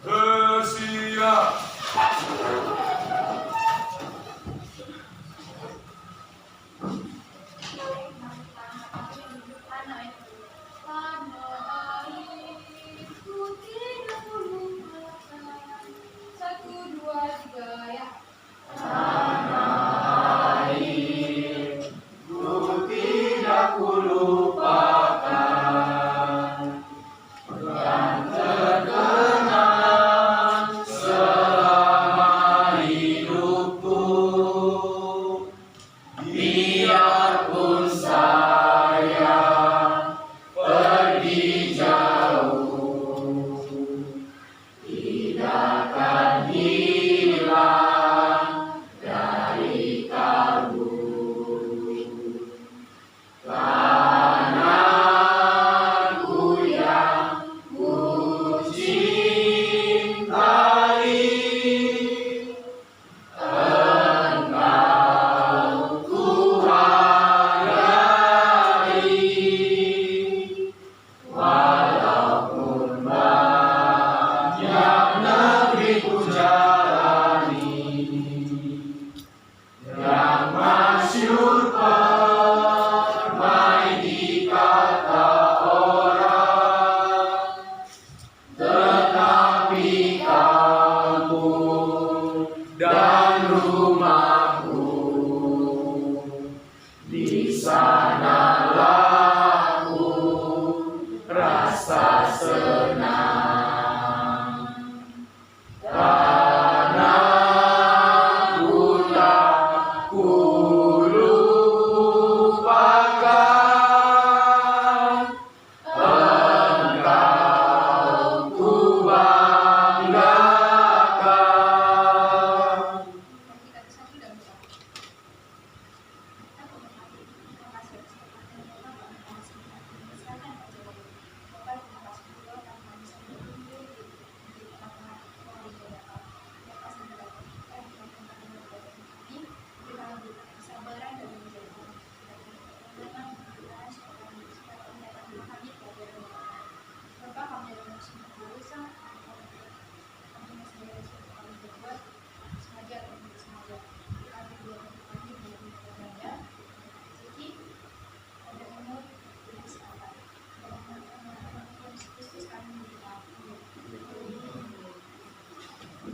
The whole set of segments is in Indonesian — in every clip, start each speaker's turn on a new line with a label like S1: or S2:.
S1: Bersiap.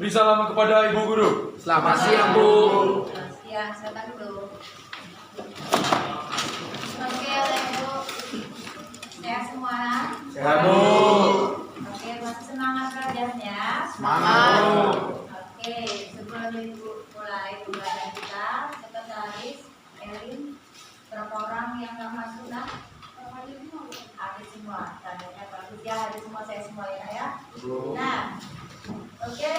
S1: Beri salam kepada Ibu Guru.
S2: Selamat siang, Bu.
S3: Selamat siang, silakan dulu. Oke, Ibu. Sehat semua?
S1: Sehat, Bu.
S3: Oke, masih semangat belajarnya?
S2: Semangat.
S3: Oke, sebelum Ibu mulai pembelajaran kita, sekretaris Elin, berapa orang yang nggak masuk nak? Hadir semua, tandanya bagus ya, hadir semua, saya semua ya. Nah, oke,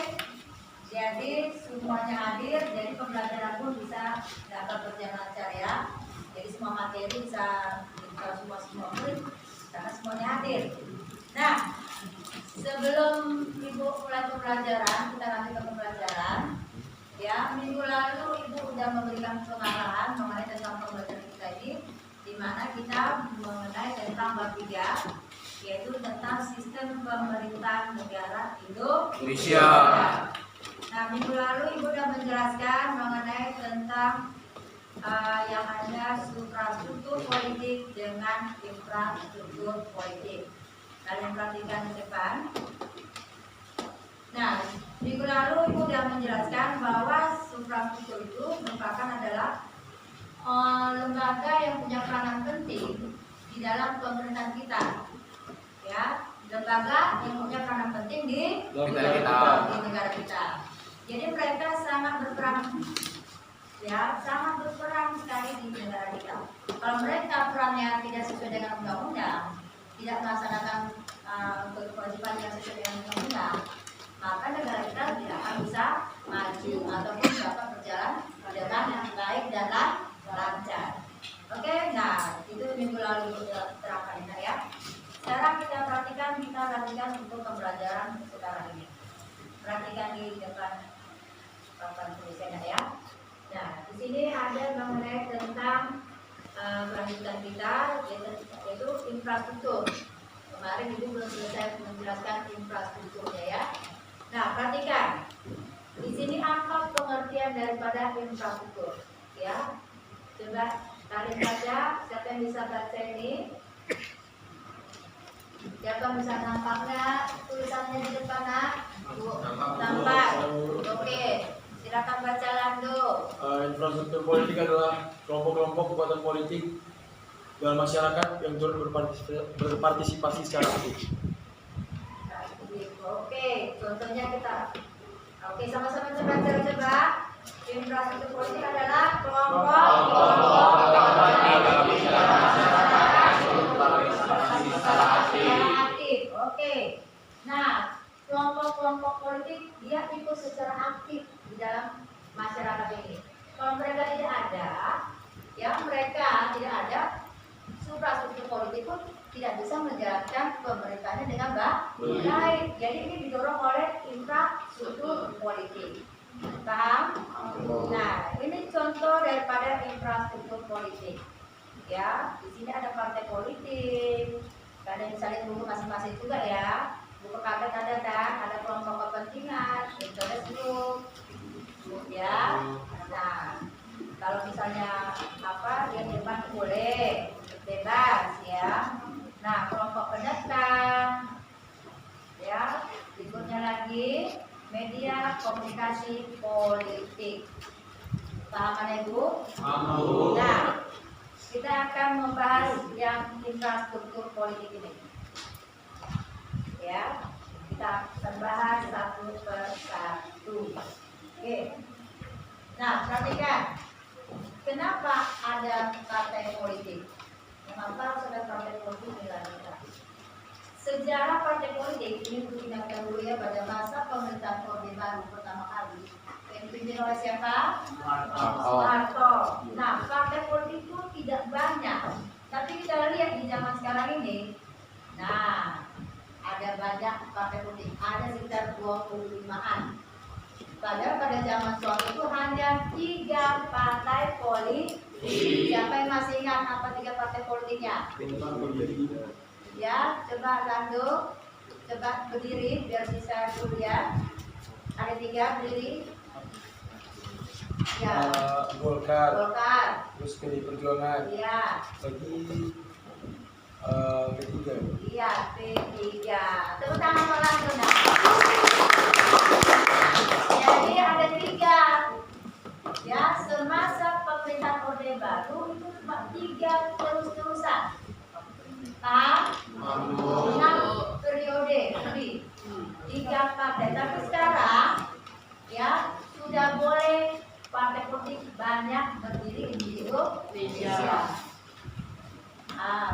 S3: jadi semuanya hadir, jadi pembelajaran pun bisa dapat berjalan lancar ya. Jadi semua materi bisa semua murid karena semuanya hadir. Nah, sebelum Ibu mulai pembelajaran, kita lanjut ke pembelajaran. Ya, minggu lalu Ibu sudah memberikan pengarahan mengenai tentang pembelajaran kita ini, di mana kita mengenai tentang bab 3, yaitu tentang sistem pemerintahan negara Indonesia. Nah, minggu lalu Ibu sudah menjelaskan mengenai tentang yang ada suprastruktur politik dengan infrastruktur politik. Kalian perhatikan di depan. Nah, minggu lalu Ibu sudah menjelaskan bahwa suprastruktur itu merupakan adalah lembaga yang punya peranan penting di dalam pemerintahan kita. Ya, lembaga yang punya peranan penting di negara kita. Jadi mereka sangat berperan, ya, sangat berperan sekali di negara kita. Kalau mereka perannya tidak sesuai dengan undang-undang, tidak melaksanakan kewajiban yang sesuai dengan undang-undang, maka negara kita tidak akan bisa maju ataupun dapat berjalan dengan yang baik dan lancar. Oke, nah itu minggu lalu terangkan ya. Sekarang kita lanjutkan untuk pembelajaran sekarang ini. Perhatikan di depan papan tulisannya ya. Nah, di sini ada mengenai tentang kelanjutan kita, yaitu infrastruktur. Kemarin Ibu belum selesai menjelaskan infrastrukturnya ya. Nah, perhatikan. Di sini apa pengertian daripada infrastruktur? Ya, coba tarik saja. Siapa yang bisa baca ini? Siapa bisa nampaknya tulisannya di depan? Nampak. Oke, silakan baca Lando.
S1: Infrastruktur politik adalah kelompok-kelompok kekuatan politik dalam masyarakat yang turut berpartisipasi secara aktif.
S3: Oke, contohnya kita. Oke, sama-sama coba. Infrastruktur politik adalah kelompok aktif. Oke. Nah, kelompok-kelompok politik dia ikut secara aktif di dalam masyarakat ini. Kalau mereka tidak ada, infrastruktur politik pun tidak bisa menjalankan pemerintahnya dengan baik. Jadi ini didorong oleh infrastruktur politik. Paham? Nah, ini contoh daripada infrastruktur politik. Ya, di sini ada partai politik. Kalian bisa lihat buku masing-masing juga ya. Buku kaget ada kan? Ada kelompok kepentingan, interest group. Ya. Nah, kalau misalnya yang depan boleh bebas ya. Nah, kelompok pendatang ya. Berikutnya lagi media komunikasi politik. Paham Ibu?
S1: Paham.
S3: Nah, kita akan membahas yang infrastruktur politik ini. Ya, kita akan bahas satu persatu. Oke. Nah, perhatikan. Kenapa ada partai politik? Kenapa harus ada partai politik di kita? Sejarah partai politik ini diingatkan dulu ya pada masa pemerintahan Orde Baru pertama kali. Yang dipimpin oleh siapa? Soeharto. Nah, partai politik itu tidak banyak. Tapi kita lihat di zaman sekarang ini, nah, ada banyak partai politik. Ada sekitar 25-an. Padahal pada zaman Soeharto itu hanya 3 partai politik. Siapa yang masih ingat apa 3 partai politiknya? Ya, coba Lando, coba berdiri biar bisa dulu ya. Ada 3 berdiri. Ya.
S1: Golkar.
S3: Terus
S1: PD Perjuangan.
S3: Iya.
S1: Lagi P3.
S3: Iya, P3. Tepuk tangan untuk Lando nah. Jadi ada 3. Ya, semasa pemerintahan Orde Baru itu cuma 3 terus-terusan. Paham? 6 periode lebih. 3 partai. Tapi sekarang ya sudah boleh partai politik banyak berdiri di Indonesia.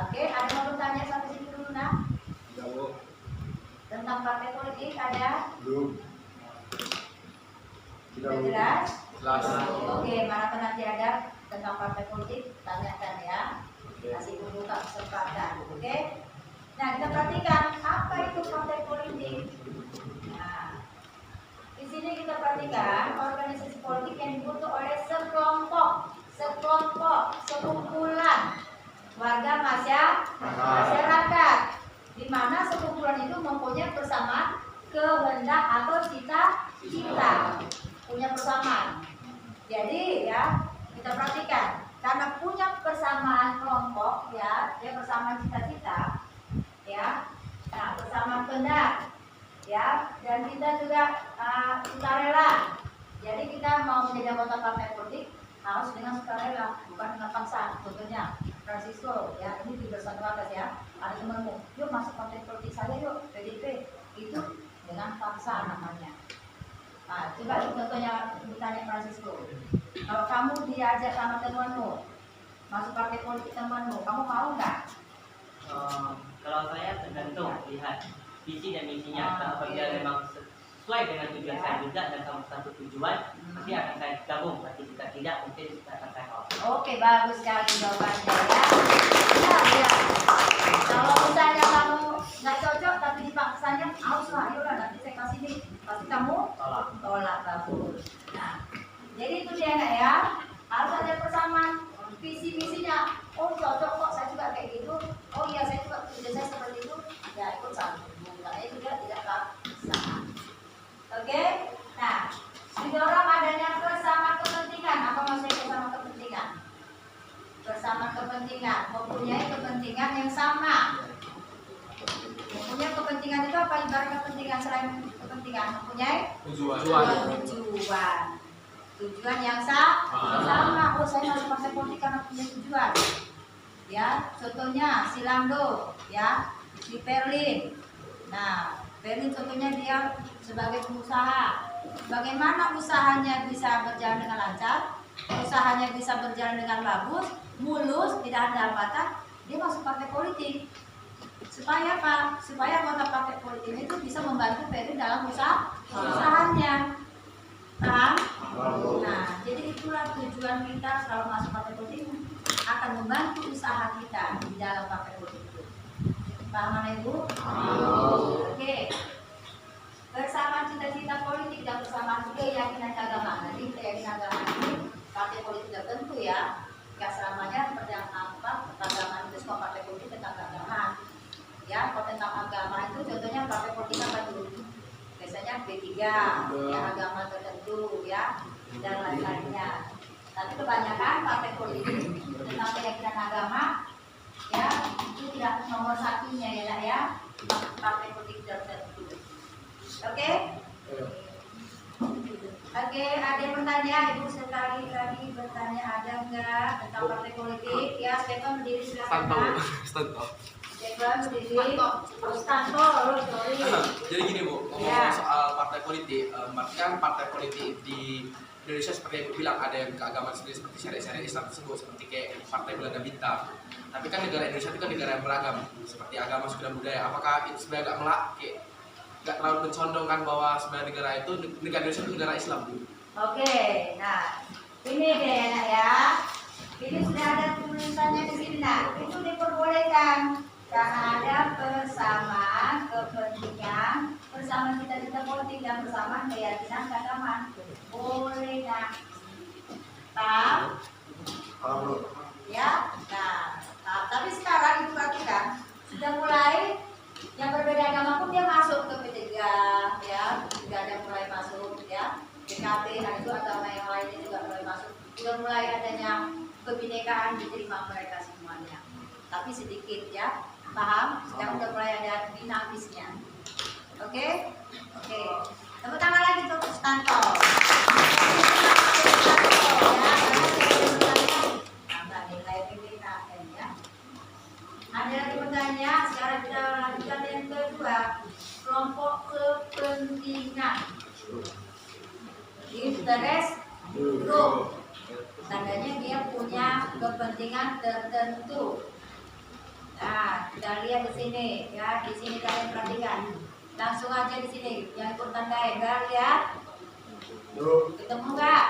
S3: Oke, ada yang mau bertanya sampai sini dulu nah? Tentang partai politik ada?
S1: Belum.
S3: Sudah jelas?
S1: Jelas.
S3: Oke, mana nanti ada tentang partai politik, tanyakan ya. Kasih membuka kesempatan, oke? Nah, kita perhatikan apa itu partai politik. Nah, di sini kita perhatikan organisasi politik yang dibentuk oleh sekelompok, sekumpulan warga masyarakat, di mana sekumpulan itu mempunyai persamaan kehendak atau cita-cita, punya persamaan. Jadi ya kita perhatikan karena punya persamaan kelompok ya, dia persamaan cita-cita ya, nah persamaan kehendak ya, dan kita juga sukarela. Jadi kita mau menjadi anggota partai politik harus dengan sukarela, bukan dengan paksa. Contohnya Francisco ya, ini di bersatu atas ya, ada temanmu, yuk masuk partai politik saya yuk, PDIP, itu dengan paksa namanya. Nah, coba contohnya ditanya Francisco, kalau kamu diajak sama temanmu masuk partai politik temanmu, kamu mau nggak?
S2: Kalau saya tergantung lihat visi dan misinya. Apabila memang sesuai dengan tujuan saya juga dan sama satu tujuan, pasti akan saya gabung. Tapi jika tidak, mungkin kita akan saya off.
S3: Oke, bagus sekali jawabannya ya. Ya. Kalau misalnya kamu nggak cocok tapi dipaksanya, harus lah, ayolah nanti saya kasih nih, pasti kamu tolak bagus. Nah, jadi itu dia ya, harus visi misinya, oh cocok kok, saya juga kayak gitu, oh iya saya juga kerja saya seperti itu, ya ikut sambung, karena juga tidak bisa. Oke, nah mendorong adanya bersama kepentingan. Apa maksudnya bersama kepentingan? Bersama kepentingan, mempunyai kepentingan yang sama. Mempunyai kepentingan itu apa? Ibarat kepentingan selain kepentingan, mempunyai tujuan yang sama. Oh, saya masuk partai politik karena punya tujuan. Ya, contohnya si Lando, ya, si Perlin. Nah, Perlin contohnya dia sebagai pengusaha. Bagaimana usahanya bisa berjalan dengan lancar? Usahanya bisa berjalan dengan bagus, mulus, tidak ada hambatan. Dia masuk partai politik. Supaya apa? Supaya anggota partai politik itu bisa membantu Perlin dalam usahanya. Paham? Nah, jadi itulah tujuan kita selalu masuk partai politik, akan membantu usaha kita di dalam partai politik itu. Paham Ibu? Oke. Bersama cita-cita politik dan bersama keyakinan agama. Nanti keyakinan agama ini partai politik tertentu ya. Gak selamanya agama itu semua partai politik tentang agama. Ya, kalau tentang agama itu contohnya partai politik apa dulu? Biasanya P3, ya agama tertentu ya, dan lain-lainnya. Tapi kebanyakan partai politik tentang keyakinan agama ya itu tidak nomor satunya ya nak ya, partai politik tertentu. Oke? Oke, ada yang bertanya? Ibu sekali lagi bertanya, ada nggak tentang partai politik? Ya, Stefan berdiri silakan. Stefan berdiri. Stanto, sorry.
S4: Jadi gini Bu, ngomong soal partai politik, kan partai politik di Indonesia seperti yang Ibu bilang ada yang keagamaan sendiri seperti syariat Islam tersebut, seperti kayak partai Belanda Bintang. Tapi kan negara Indonesia itu kan negara yang beragam, seperti agama, suku dan budaya. Apakah itu sebenarnya nggak terlalu mencondongkan bahwa sebenarnya negara Indonesia itu negara Islam Bu?
S3: Oke, nah ini deh nak ya. Ini sudah ada tulisannya di sini nak. Itu diperbolehkan karena ada persamaan kepentingan, bersama cita-cita politik dan bersama keyakinan keagamaan. Boleh nak. Paham? Ya. Nah, tapi sekarang itu perhatikan sudah mulai yang berbeda agama pun dia masuk ke P3 ya, sudah ada mulai masuk ya. PKB dan itu agama yang lainnya juga mulai masuk. Sudah mulai adanya kebinekaan diterima mereka semuanya. Tapi sedikit ya. Paham? Sekarang udah mulai ada dinamisnya. Oke? Oke. Tepuk tangan lagi untuk Stanto. Tambah nilai PPKN ya. Ada lagi bertanya? Sekarang kita lanjutkan yang kedua. Kelompok kepentingan. Interest group. Tandanya dia punya kepentingan tertentu. Nah, kita lihat di sini ya, di sini kalian perhatikan. Langsung aja di sini, yang ikut tandain, kan lihat? Ketemu nggak?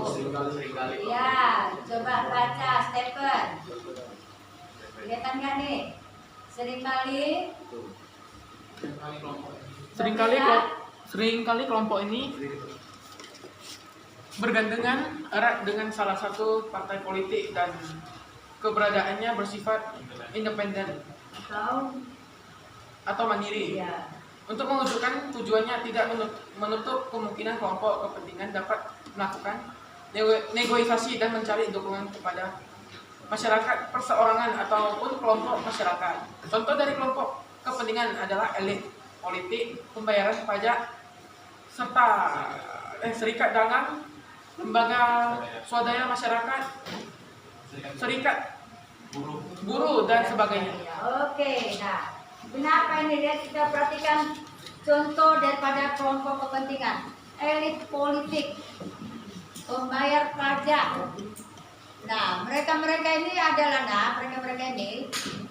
S1: Seringkali.
S3: Ya, coba baca Stephen. Kelihatan nggak nih?
S5: Seringkali kelompok ini bergandengan erat dengan salah satu partai politik dan keberadaannya bersifat independen atau mandiri.
S3: Ya.
S5: Untuk mewujudkan tujuannya tidak menutup kemungkinan kelompok kepentingan dapat melakukan negosiasi dan mencari dukungan kepada masyarakat perseorangan ataupun kelompok masyarakat. Contoh dari kelompok kepentingan adalah elit politik, pembayaran pajak, serta serikat dagang, lembaga swadaya masyarakat, serikat buruh dan sebagainya.
S3: Oke, nah kenapa ini lihat, kita perhatikan contoh daripada kelompok kepentingan. Elit politik, pembayar pajak. Nah, mereka ini adalah mereka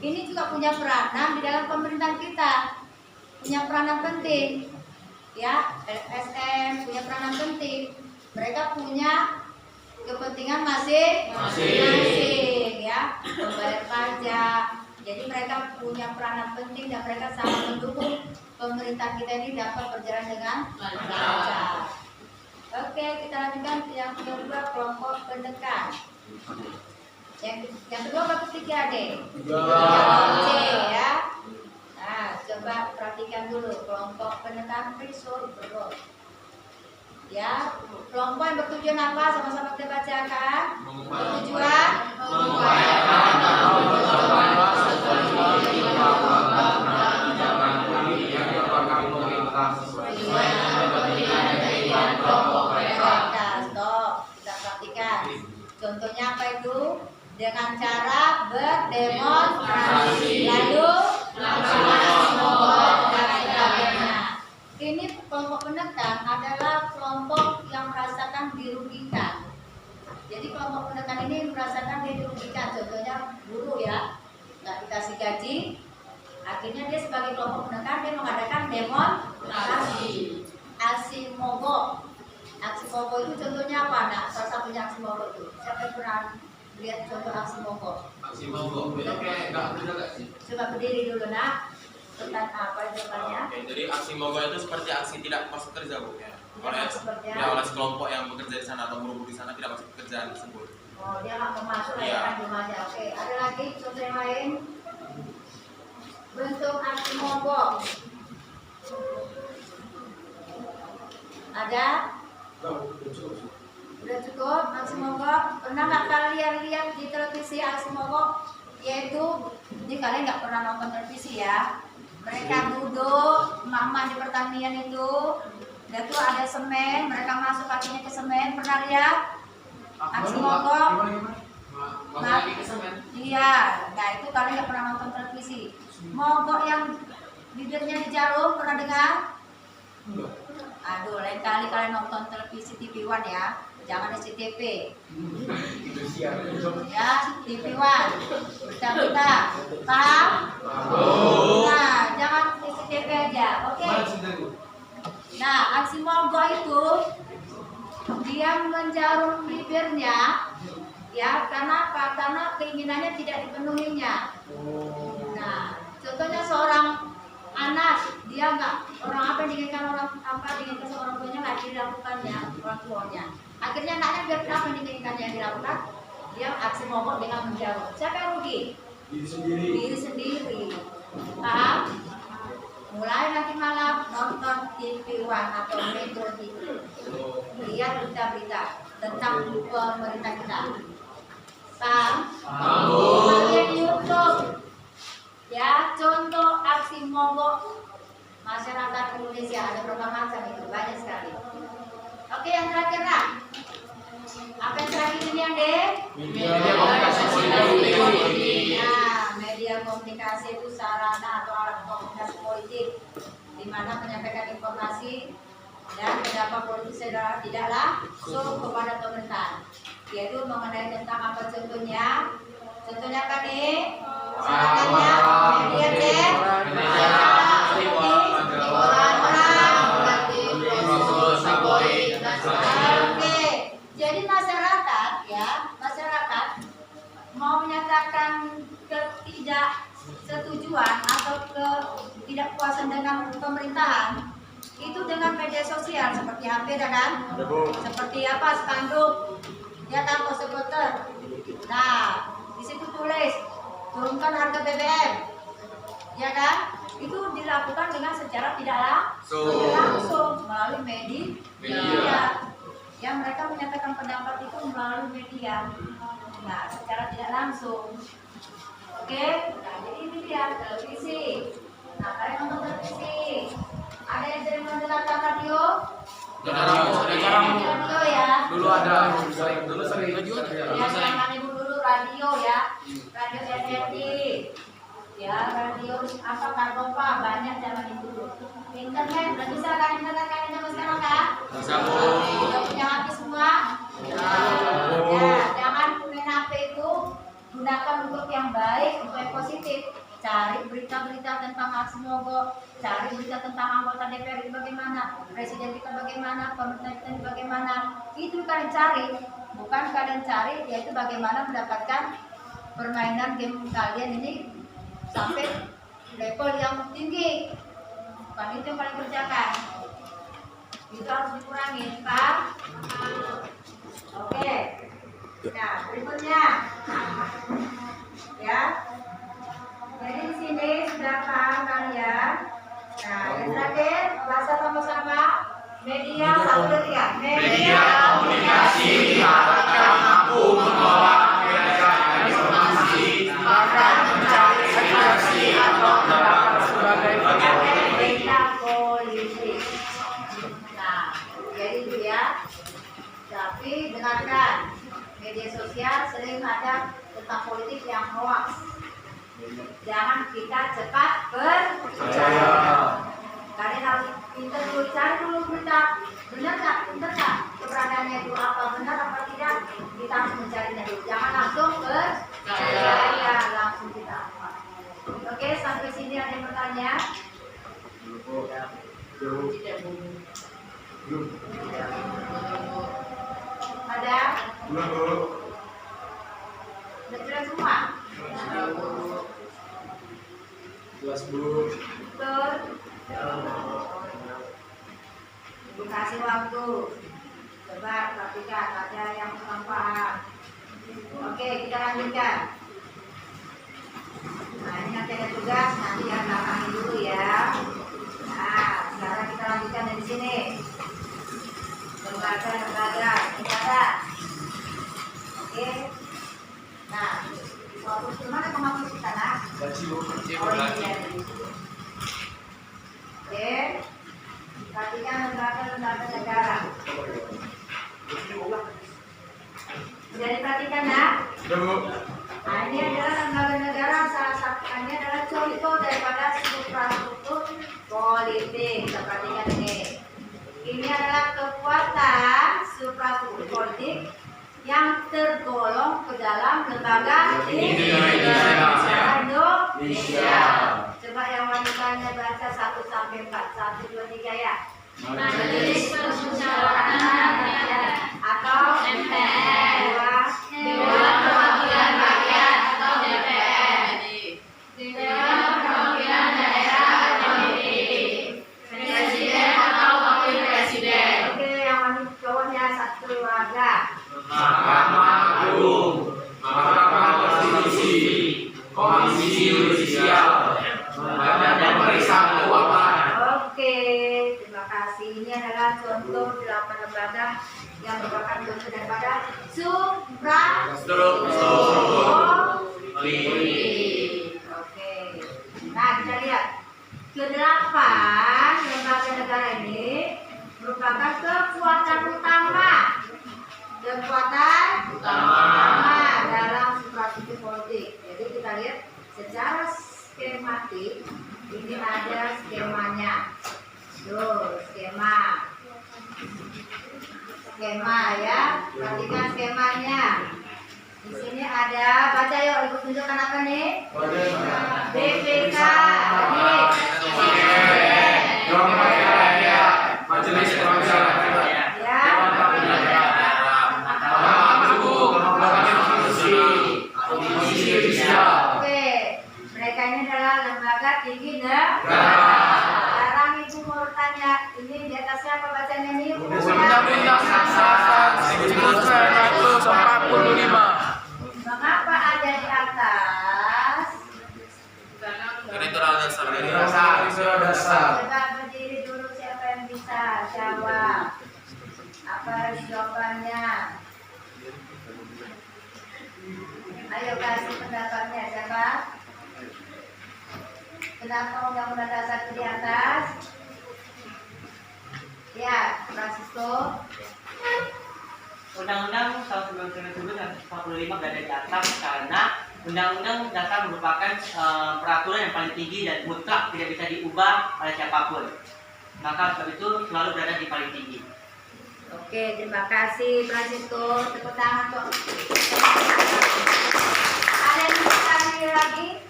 S3: ini juga punya peranan di dalam pemerintahan kita, punya peranan penting, ya. LSM punya peranan penting. Mereka punya kepentingan masing-masing, ya, membayar pajak. Jadi mereka punya peranan penting dan mereka sangat mendukung pemerintah kita ini dapat berjalan dengan lancar. Oke, kita lanjutkan yang kedua, kelompok pendekat. Yang kedua apa ketiga deh?
S1: Tiga.
S3: C ya. Nah, coba perhatikan dulu kelompok penekan threshold berot. Ya, kelompok yang bertujuan apa? Sama-sama kita bacakan. Bertujuan stop. Kita perhatikan. Contohnya apa itu? Dengan cara berdemonstrasi, lalu dan sebagainya. Ini kelompok penekan adalah kelompok yang merasakan dirugikan. Jadi kelompok penekan ini merasakan dia dirugikan. Contohnya guru ya, nggak dikasih gaji. Akhirnya dia sebagai kelompok penekan dia mengadakan demonstrasi, aksi mogok. Aksi mogok itu contohnya apa? Nah, salah satunya aksi mogok itu. Siapa yang pernah lihat contoh aksi mogok?
S4: Aksi mogok itu kayak nggak benar nggak sih?
S3: Coba berdiri dulu nak. Tentang apa jawabannya?
S6: Oke, jadi aksi mogok itu seperti aksi tidak masuk kerja, Bu, ya. Oleh
S3: Seperti
S6: ya, oleh sekelompok yang bekerja di sana atau buruh di sana tidak masuk pekerjaan tersebut.
S3: Oh, dia nggak mau masuk
S6: Iya.
S3: ya kan rumahnya. Oke, ada lagi contoh yang lain. Bentuk aksi mogok. Ada? Udah cukup aksi mogok. Pernah nggak kalian lihat di televisi aksi mogok? Yaitu, ini kalian nggak pernah nonton televisi ya. Mereka duduk, mama di pertanian itu, dan tuh ada semen, mereka masuk kakinya ke semen. Pernah lihat aksi mogok?
S4: Lagi ke semen.
S3: Iya, nah itu kalian nggak pernah nonton televisi. Mogok yang bibirnya di jarum, pernah dengar? Aduh, lain kali kalian nonton televisi TV One ya, jangan SCTV. Ya, TV One. Berita-berita, paham? Nah, jangan SCTV aja, oke? Nah, aksi mogok itu dia menjarum bibirnya, ya, karena apa? Karena keinginannya tidak dipenuhinya. Nah, contohnya seorang anak, dia nggak orang apa yang diinginkan seorang tuanya nggak dilakukannya orang tuanya. Akhirnya anaknya biar apa yang diinginkannya yang dilakukan, dia aksi mogok dengan menjarum. Siapa yang rugi? Diri sendiri. Paham? Mulai nanti malam nonton TV One atau Metro TV, lihat berita-berita tentang pemerintah kita. Paham? Lihat YouTube. Ya, contoh aksi mogok masyarakat Indonesia ada berapa macam itu? Banyak sekali. Oke, yang terakhir nak. Apa yang terakhir ini yang deh?
S1: Media komunikasi politik.
S3: Nah, media komunikasi itu sarana atau alat komunikasi politik di mana menyampaikan informasi dan pendapat politik secara tidak langsung kepada pemerintahan, yaitu mengenai tentang apa contohnya? Contohnya apa nih? Sarapannya media cek, Oke, jadi masyarakat ya, masyarakat mau menyatakan ketidaksetujuan atau ketidakpuasan dengan pemerintahan itu dengan media sosial seperti HP kan? Seperti apa spanduk, ya kan, poster-poster. Nah, di situ tulis turunkan harga BBM, ya kan? Itu dilakukan dengan secara tidak langsung melalui media. Ya, mereka menyatakan pendapat itu melalui media. Nah, secara tidak langsung. Oke, nah jadi ini dia televisi. Nah, kalian nonton televisi. Ada yang sering mendengarkan radio? Radio ya.
S4: Dulu ada, dulu sering.
S3: Ya, zaman ibu dulu radio ya. Radio RRI. Ya, radio apa Karbopa banyak zaman itu dulu. Internet, udah bisa kan internet kalian zaman sekarang kan?
S4: Bisa, Bu.
S3: Udah punya HP semua? Ya, jangan main HP itu gunakan untuk yang baik, untuk yang positif. Cari berita-berita tentang aksi mogok, cari berita tentang anggota DPR itu bagaimana, presiden kita bagaimana, pemerintah kita ini bagaimana. Itu kalian cari, bukan kalian cari, yaitu bagaimana mendapatkan permainan game kalian ini sampai level yang tinggi. Bukan itu yang kalian kerjakan. Itu harus dikurangi, Pak. Oke. Nah, berikutnya perhatikan media sosial sering ada tentang politik yang hoax. Jangan kita cepat percaya. Kalian harus pintar dulu, cari dulu berita benar nggak keberadaannya itu apa, benar apa tidak, kita harus mencarinya dulu. Jangan langsung percaya, langsung kita. Oke, sampai sini ada yang bertanya? Ada? Sudah jelas semua?
S1: Jelas Bu.
S3: Betul? Ibu kasih waktu. Coba perhatikan, ada yang kurang paham. Oke, kita lanjutkan. Nah, ini nanti ada tugas, nanti yang belakangin dulu ya. Nah, sekarang kita lanjutkan dari sini. Lembaga, ini ada. Oke. Nah, suatu gimana kemampuan kita nak?
S1: Baca Bu.
S3: Oh iya. Oke. Perhatikan lembaga negara. Sudah diperhatikan ya?
S1: Sudah Bu.
S3: Nah, ini adalah lembaga negara, salah satunya adalah contoh daripada infrastruktur politik. Kita perhatikan ini. Ini adalah kekuatan infrastruktur politik yang tergolong ke dalam lembaga Indonesia. Coba yang wanitanya baca 1 sampai 4. 1, 2, 3 ya. Majelis Permusyawaratan Rakyat atau MPR. Dewan Perwakilan Rakyat atau DPR. Dewan Perwakilan Daerah atau DPD. Presiden atau Wakil Presiden. Oke, yang wanita cowoknya 1 keluarga.
S6: Mahkamah Agung, Mahkamah Konstitusi, Komisi Yudisial, Badan Pemeriksa Keuangan.
S3: Oke, terima kasih. Ini adalah contoh 8 lembaga yang merupakan contoh daripada suprastruktur politik. Oke. Nah, kita lihat ke-8 lembaga negara ini merupakan kekuatan utama dalam suprastruktur politik. Jadi kita lihat secara skematik, ini ada skemanya. Tuh, skema ya. Perhatikan skemanya. Di sini ada, baca yuk, ibu tunjukkan apa nih? BPK.
S6: Majelis Permusyawaratan Rakyat,
S3: Ya.
S6: Komisi Yudisial.
S3: Oke, mereka ini adalah lembaga tinggi negara. Sekarang ibu mau tanya, ini di atasnya apa bacanya nih?
S5: Undang-Undang Dasar 1945.
S3: Mengapa ada di atas?
S6: Kriteria dasar.
S3: Coba berdiri dulu, siapa yang bisa jawab? Apa jawabannya? Ayo kasih pendapatnya, siapa? Kenapa Undang-Undang Dasar itu di atas? Ya, Francisco.
S2: Undang-Undang tahun 1945 berada di atas karena Undang-Undang Dasar merupakan peraturan yang paling tinggi dan mutlak, tidak bisa diubah oleh siapapun. Maka sebab itu selalu berada di paling tinggi.
S3: Oke, terima kasih Francisco. Tepuk tangan untuk. Ada yang mau tanya lagi?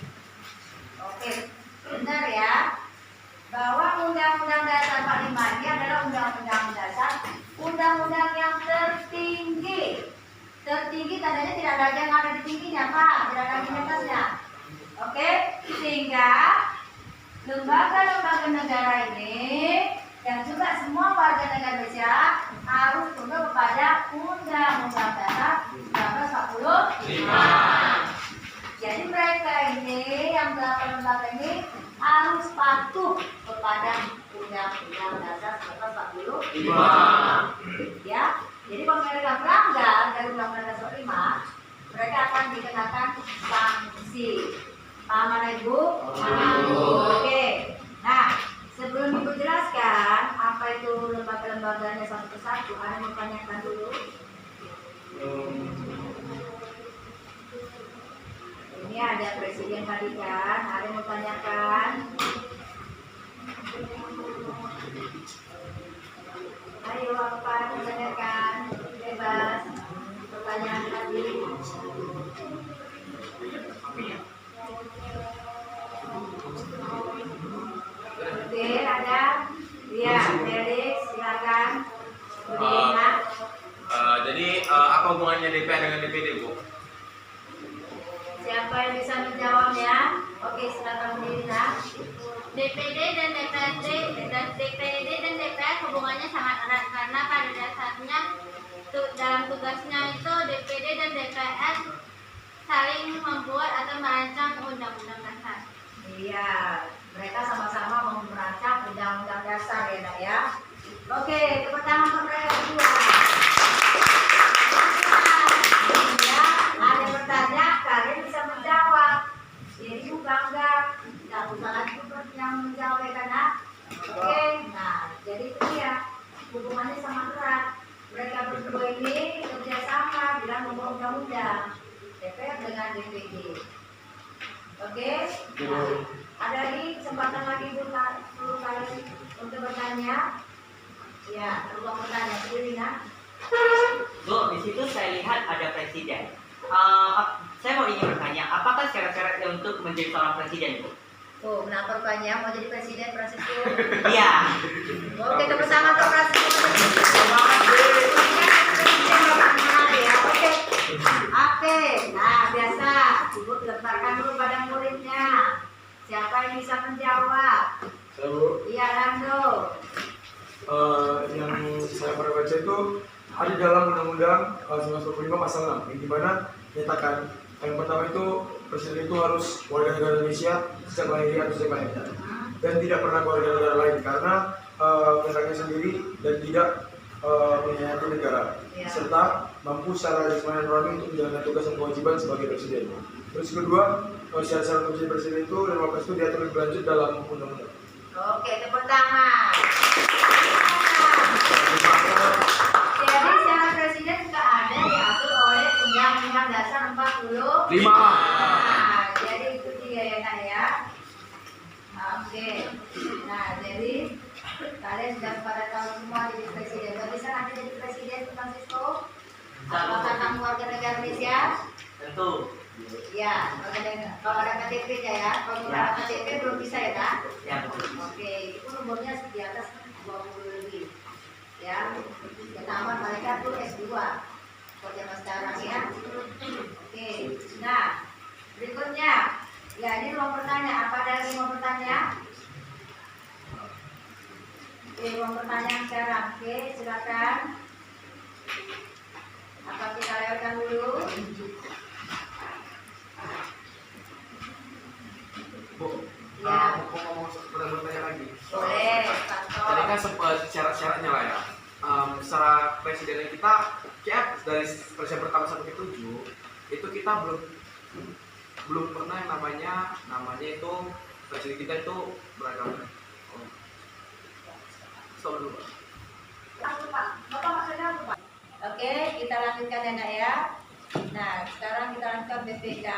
S3: Oke, benar ya. Bahwa Undang-Undang Dasar 45 ini adalah Undang-Undang Dasar, undang-undang yang tertinggi. Tertinggi tandanya tidak ada yang ada di tingginya, Pak. Tidak ada di atasnya. Oke, sehingga lembaga-lembaga negara ini dan juga semua warga negara Indonesia harus tunduk kepada Undang-Undang Dasar 1945. Jadi mereka ini yang 8 lembaga ini harus patuh kepada Undang-Undang Dasar 1945. Ya, jadi kalau mereka melanggar dari Undang-Undang Dasar 45, mereka akan dikenakan sanksi. Paham mana Ibu? Oke. Nah, sebelum Ibu jelaskan apa itu lembaga-lembaganya satu persatu, ada yang mau tanyakan dulu? ada presiden tadi kan, ada yang mau tanyakan? Ayo apa tanyakan, bebas, pertanyaan tadi. Oke, ada? Iya, Felix, silakan. Budina.
S6: Jadi apa hubungannya DPR dengan DPD, Bu?
S3: Siapa yang bisa menjawabnya? Oke, silakan Budina.
S7: DPD dan DPR hubungannya sangat erat karena pada dasarnya dalam tugasnya itu DPD dan DPR saling membuat atau merancang undang-undang dasar.
S3: Iya, mereka sama-sama merancang undang-undang dasar ya, Nak ya. Oke, tepuk tangan untuk mereka berdua. Ya, ada yang bertanya, kalian bisa menjawab. Jadi bangga, tidak usah lagi yang menjawab ya kan, Nak? Oke, nah jadi itu dia hubungannya sangat erat. Mereka berdua ini kerjasama dalam membuat undang-undang DPR dengan DPD. Oke, nah, ada lagi kesempatan lagi seluruh kali untuk bertanya. Ya, ruang bertanya sendiri, Nak.
S2: Bu, di situ saya lihat ada presiden. Saya mau ingin bertanya, apakah syarat-syarat untuk menjadi seorang presiden, Bu?
S3: Tuh, kenapa rupanya mau jadi presiden Francisco?
S2: Iya.
S3: Oke, tepuk tangan untuk Francisco. Oke, nah biasa Ibu lemparkan dulu pada muridnya. Siapa yang bisa menjawab?
S1: Saya, Bu.
S3: Iya, Lando.
S1: Yang saya pernah baca itu ada dalam Undang-Undang 1945 pasal 6 yang dimana menyatakan yang pertama itu presiden itu harus warga negara Indonesia sejak lahir atau sejak lahirnya dan tidak pernah warga negara lain karena kehendaknya sendiri dan tidak mengkhianati negara serta mampu secara jasmani dan rohani untuk menjalankan tugas dan kewajiban sebagai presiden. Terus kedua, syarat-syarat untuk menjadi presiden itu dan wakil itu diatur lebih lanjut dalam undang-undang.
S3: Oke, tepuk tangan. Jadi syarat presiden juga ada diatur oleh Undang-Undang Dasar 45. Nah, jadi itu dia ya, Kak ya. Oke. Nah, jadi kalian sudah pada tahu semua jadi presiden. Gak bisa nanti jadi presiden, Francisco? Apakah kamu warga negara Indonesia?
S2: Tentu.
S3: Ya, kalau ada KTP-nya ya. Kalau tidak ada KTP belum bisa ya, Kak?
S2: Ya, betul.
S3: Oke, itu nomornya di atas 20 lebih. Ya, ketahuan mereka tuh S2 kalau zaman sekarang ya. Oke, nah berikutnya, ya ini ruang bertanya. Apa ada lagi mau bertanya? Oke, ruang pertanyaan sekarang. Oke, silakan. Apa kita lewatkan dulu?
S4: Bu,
S3: Ya.
S4: mau ngomong bertanya lagi.
S3: Boleh,
S4: Tadi kan sempat syarat-syaratnya lah ya. Secara presidennya kita, kayak dari presiden pertama sampai ke-7 itu kita belum pernah yang namanya itu presiden kita itu beragama. Stop dulu, Pak.
S3: Bapak maksudnya apa, Pak? Oke, kita lanjutkan ya, Nak ya. Nah, sekarang kita lanjutkan BPK.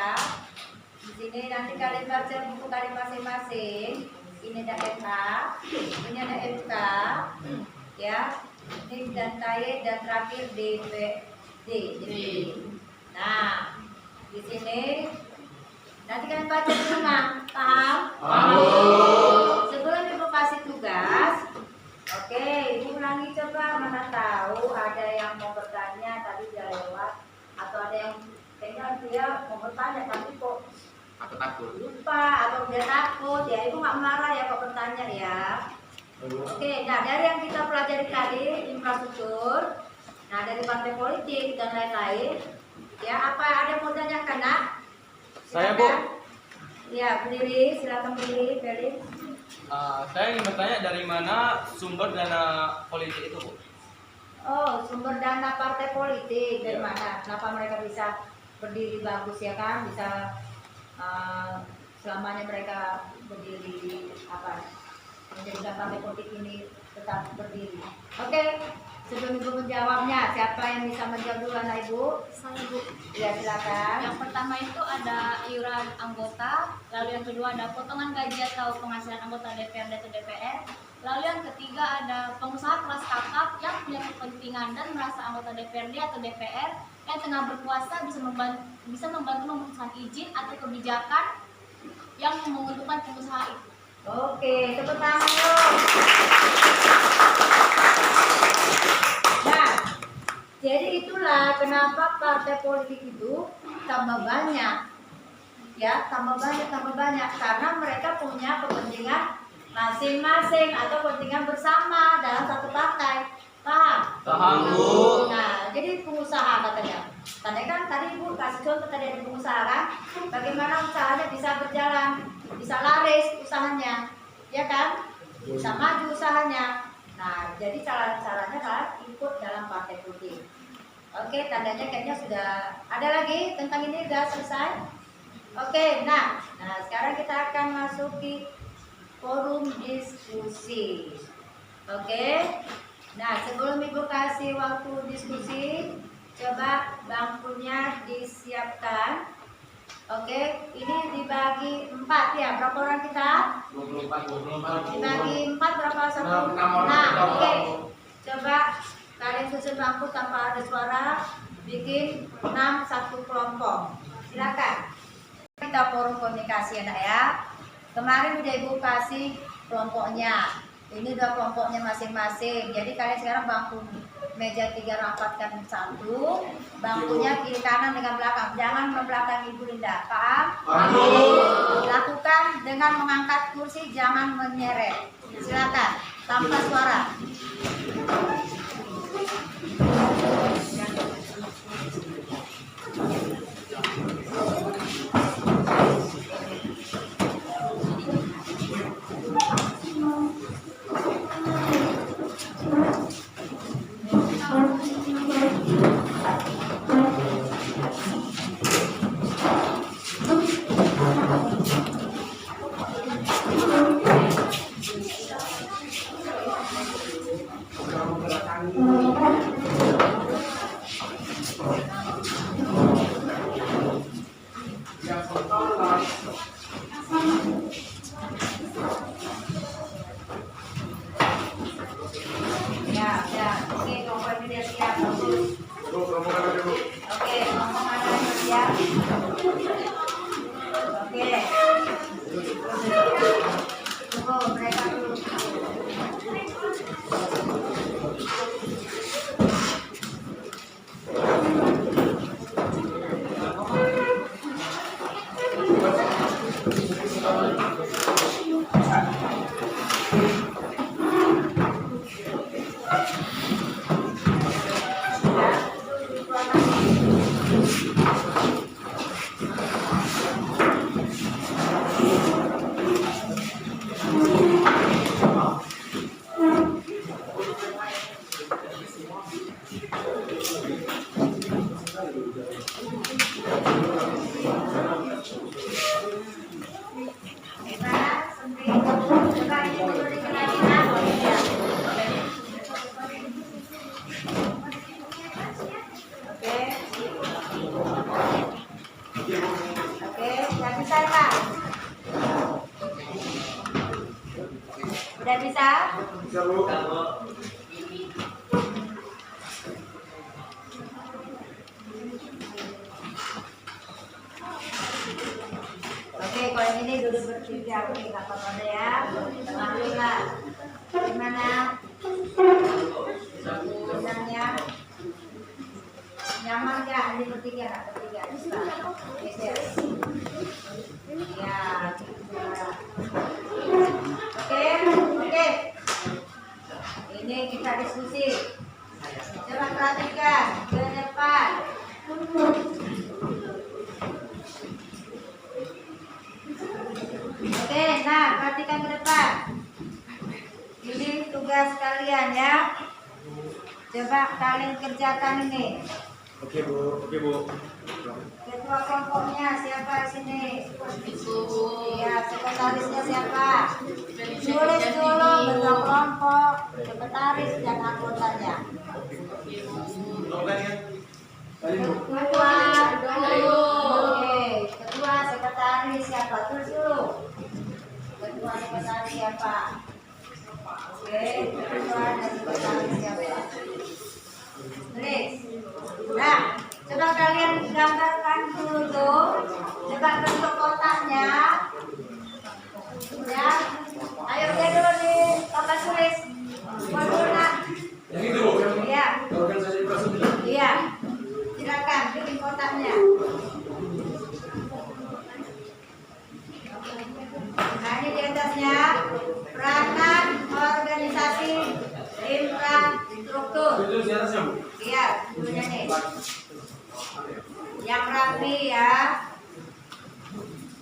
S3: Di sini nanti kalian baca buku kalian masing-masing. Ini ada FA, ini ada FK, ya. Ini dan TAY dan terakhir DPD. Nah, di sini nanti kalian baca di rumah, paham? Sebelum Ibu kasih tugas, oke, Ibu ulangi coba, mana tahu ada yang mau bertanya tapi dia lewat atau ada yang kayaknya dia mau bertanya tapi kok
S4: Aku takut.
S3: lupa atau dia takut ya, Ibu nggak marah ya kok bertanya ya. Oke, nah dari yang kita pelajari tadi infrastruktur, nah dari partai politik dan lain-lain, ya apa ada yang mau tanyakan, Nak?
S6: Saya, Bu.
S3: Ya, berdiri, silakan berdiri, Felix.
S6: Saya ingin bertanya dari mana sumber dana politik itu, Bu?
S3: Oh, sumber dana partai politik dari
S6: Ya.
S3: mana? Kenapa mereka bisa berdiri bagus ya kan? Bisa selamanya mereka berdiri apa? Menjadikan partai politik ini tetap berdiri. Oke, sebelum Ibu menjawabnya, siapa yang bisa menjawab duluan, Ibu?
S7: Saya Bu.
S3: Ya, silakan.
S8: Yang pertama itu ada iuran anggota, lalu yang kedua ada potongan gaji atau penghasilan anggota DPRD atau DPR, lalu yang ketiga ada pengusaha kelas kakap yang punya kepentingan dan merasa anggota DPRD atau DPR yang tengah berkuasa bisa membantu memutuskan izin atau kebijakan yang menguntungkan pengusaha itu.
S3: Oke, tepuk tangan yuk. Nah, jadi itulah kenapa partai politik itu tambah banyak. Ya, tambah banyak karena mereka punya kepentingan masing-masing atau kepentingan bersama dalam satu partai. Paham?
S6: Paham, Bu.
S3: Nah, jadi pengusaha katanya. Tadi kan tadi Ibu kasih contoh tadi ada pengusaha kan, bagaimana usahanya bisa berjalan, bisa laris usahanya, ya kan? Bisa maju usahanya. Nah, jadi caranya kan ikut dalam partai politik. Oke, tandanya kayaknya sudah ada lagi tentang ini sudah selesai. Oke, nah sekarang kita akan masuki forum diskusi. Oke. Nah, sebelum Ibu kasih waktu diskusi, coba bangkunya disiapkan. Oke, ini dibagi 4 ya. Berapa orang kita?
S4: 24.
S3: Dibagi 4 berapa? 1?
S4: 6 orang.
S3: Oke. Coba kalian susun bangku tanpa ada suara, bikin 6 satu kelompok. Silakan. Kita forum komunikasi anak ya. Kemarin udah Ibu kasih kelompoknya. Ini udah kelompoknya masing-masing. Jadi kalian sekarang bangku meja 3 rapatkan satu, bangkunya kiri kanan dengan belakang. Jangan membelakangi Ibu Linda. Paham?
S1: Paham.
S3: Lakukan dengan mengangkat kursi, jangan menyeret. Silakan tanpa suara. Ya. Oke, kelompok ini dia siap. Bagus.
S1: Bu, rombongan aja Bu.
S3: Oke, kelompok mana yang siap? Oke. Tunggu mereka dulu. Udah bisa?
S1: Bisa Bu.
S3: Oke, kalau yang ini duduk bertiga, oke, nggak apa-apa deh ya. Tengah dulu lah. Gimana? Benarnya nyaman nggak? Ini bertiga, nggak bertiga? Bisa. Oke, ya. Oke. Ini kita diskusi. Coba perhatikan ke depan. Oke, nah perhatikan ke depan. Ini tugas kalian ya. Coba kalian kerjakan ini.
S1: Oke Bu.
S3: Ketua kelompoknya siapa sini? Iya, sekretarisnya siapa? Tulis dulu ketua kelompok, sekretaris dan anggotanya. Ketua, oke, ketua sekretaris siapa? Tulis dulu. Ketua sekretaris siapa? Oke, ketua dan sekretaris siapa? Tulis. Nah, coba kalian gambarkan dulu tuh. Coba bentuk kotaknya. Ya. Ayo lihat dulu di papan tulis. Warna.
S1: Yang itu Bu, yang
S3: Iya.
S1: organisasi infrastruktur.
S3: Iya. Silakan bikin kotaknya. Nah, ini di atasnya peranan organisasi infrastruktur.
S1: Itu di atasnya Bu.
S3: Iya, dulunya nih. Yang rapi ya.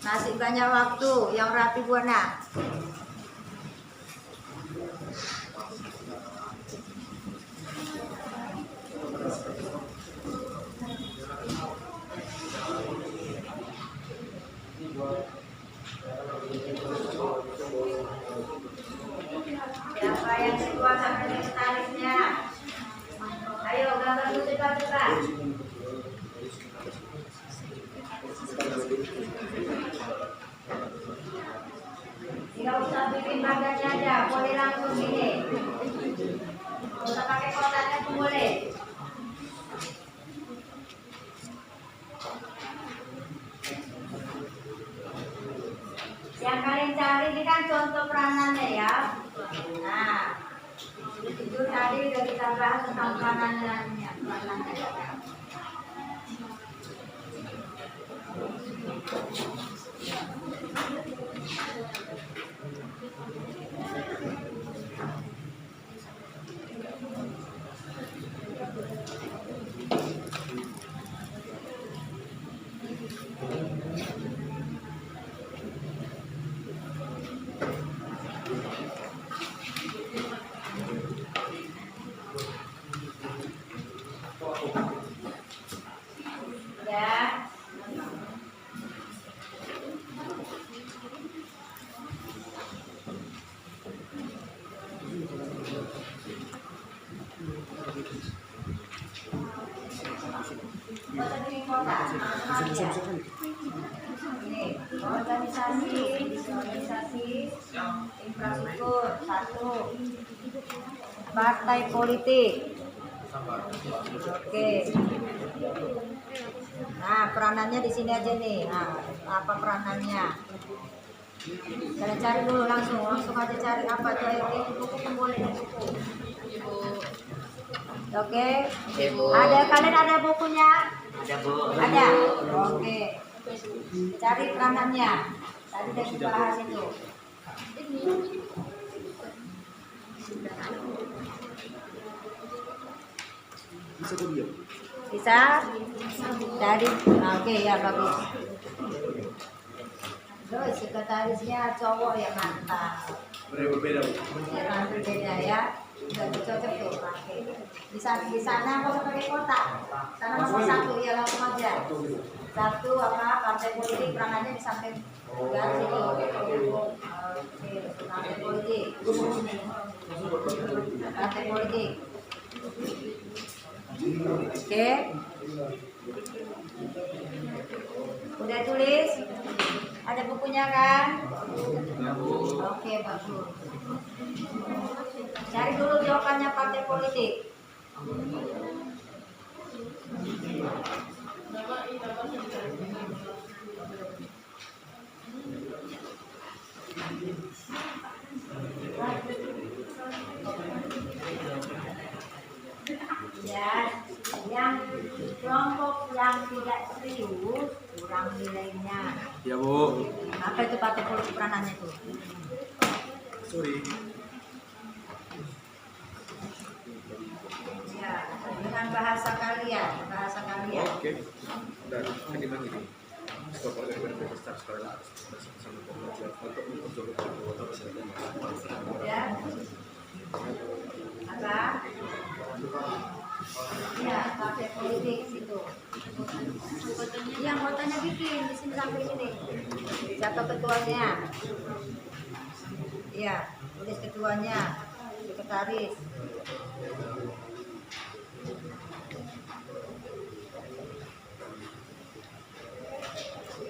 S3: Masih banyak waktu. Yang rapi Buana. Siapa yang ketua sampai sekretarisnya? Ayo gambar dulu cepat-cepat. Tidak usah bikin badannya aja, boleh langsung gini. Tidak usah pakai kotaknya pun boleh. Yang kalian cari ini kan contoh peranannya ya. Nah, itu tadi udah kita bahas tentang peranannya. Ya. Ini organisasi infrastruktur satu, partai politik. Oke. Nah, peranannya di sini aja nih. Nah, apa peranannya? Kalian cari dulu langsung aja cari apa tuh ayo di buku pun boleh di buku. Oke. Ada kalian ada bukunya?
S2: Ada Bu.
S3: Ada. Oke. Cari peranannya. Tadi udah dibahas itu. Bisa? Dari oke ya bagus. Terus sekretarisnya cowok ya mantap.
S1: Berbeda Bu.
S3: Jangan berbeda ya. Udah cocok tuh pakai. Di sana nggak usah pakai kotak. Sana nomor satu ya langsung aja. Satu apa partai politik peranannya di samping garis itu. Oke, partai politik. Partai politik. Oke. Udah tulis? Ada bukunya kan? Oke, bagus. Cari dulu jawabannya partai politik. Ya, yang kelompok yang tidak serius kurang nilainya.
S1: Ya Bu.
S3: Apa itu partai politik peranannya itu?
S1: Sorry.
S3: Ya, dengan bahasa kalian,
S9: Oke. Dan bagaimana ini? Bapak dari Universitas sekolah bersama pengajar untuk memperjuangkan
S3: Ya. Apa? Ya, partai politik situ. bikin di sini sampai sini. Siapa ketuanya? Iya, tulis ketuanya, sekretaris.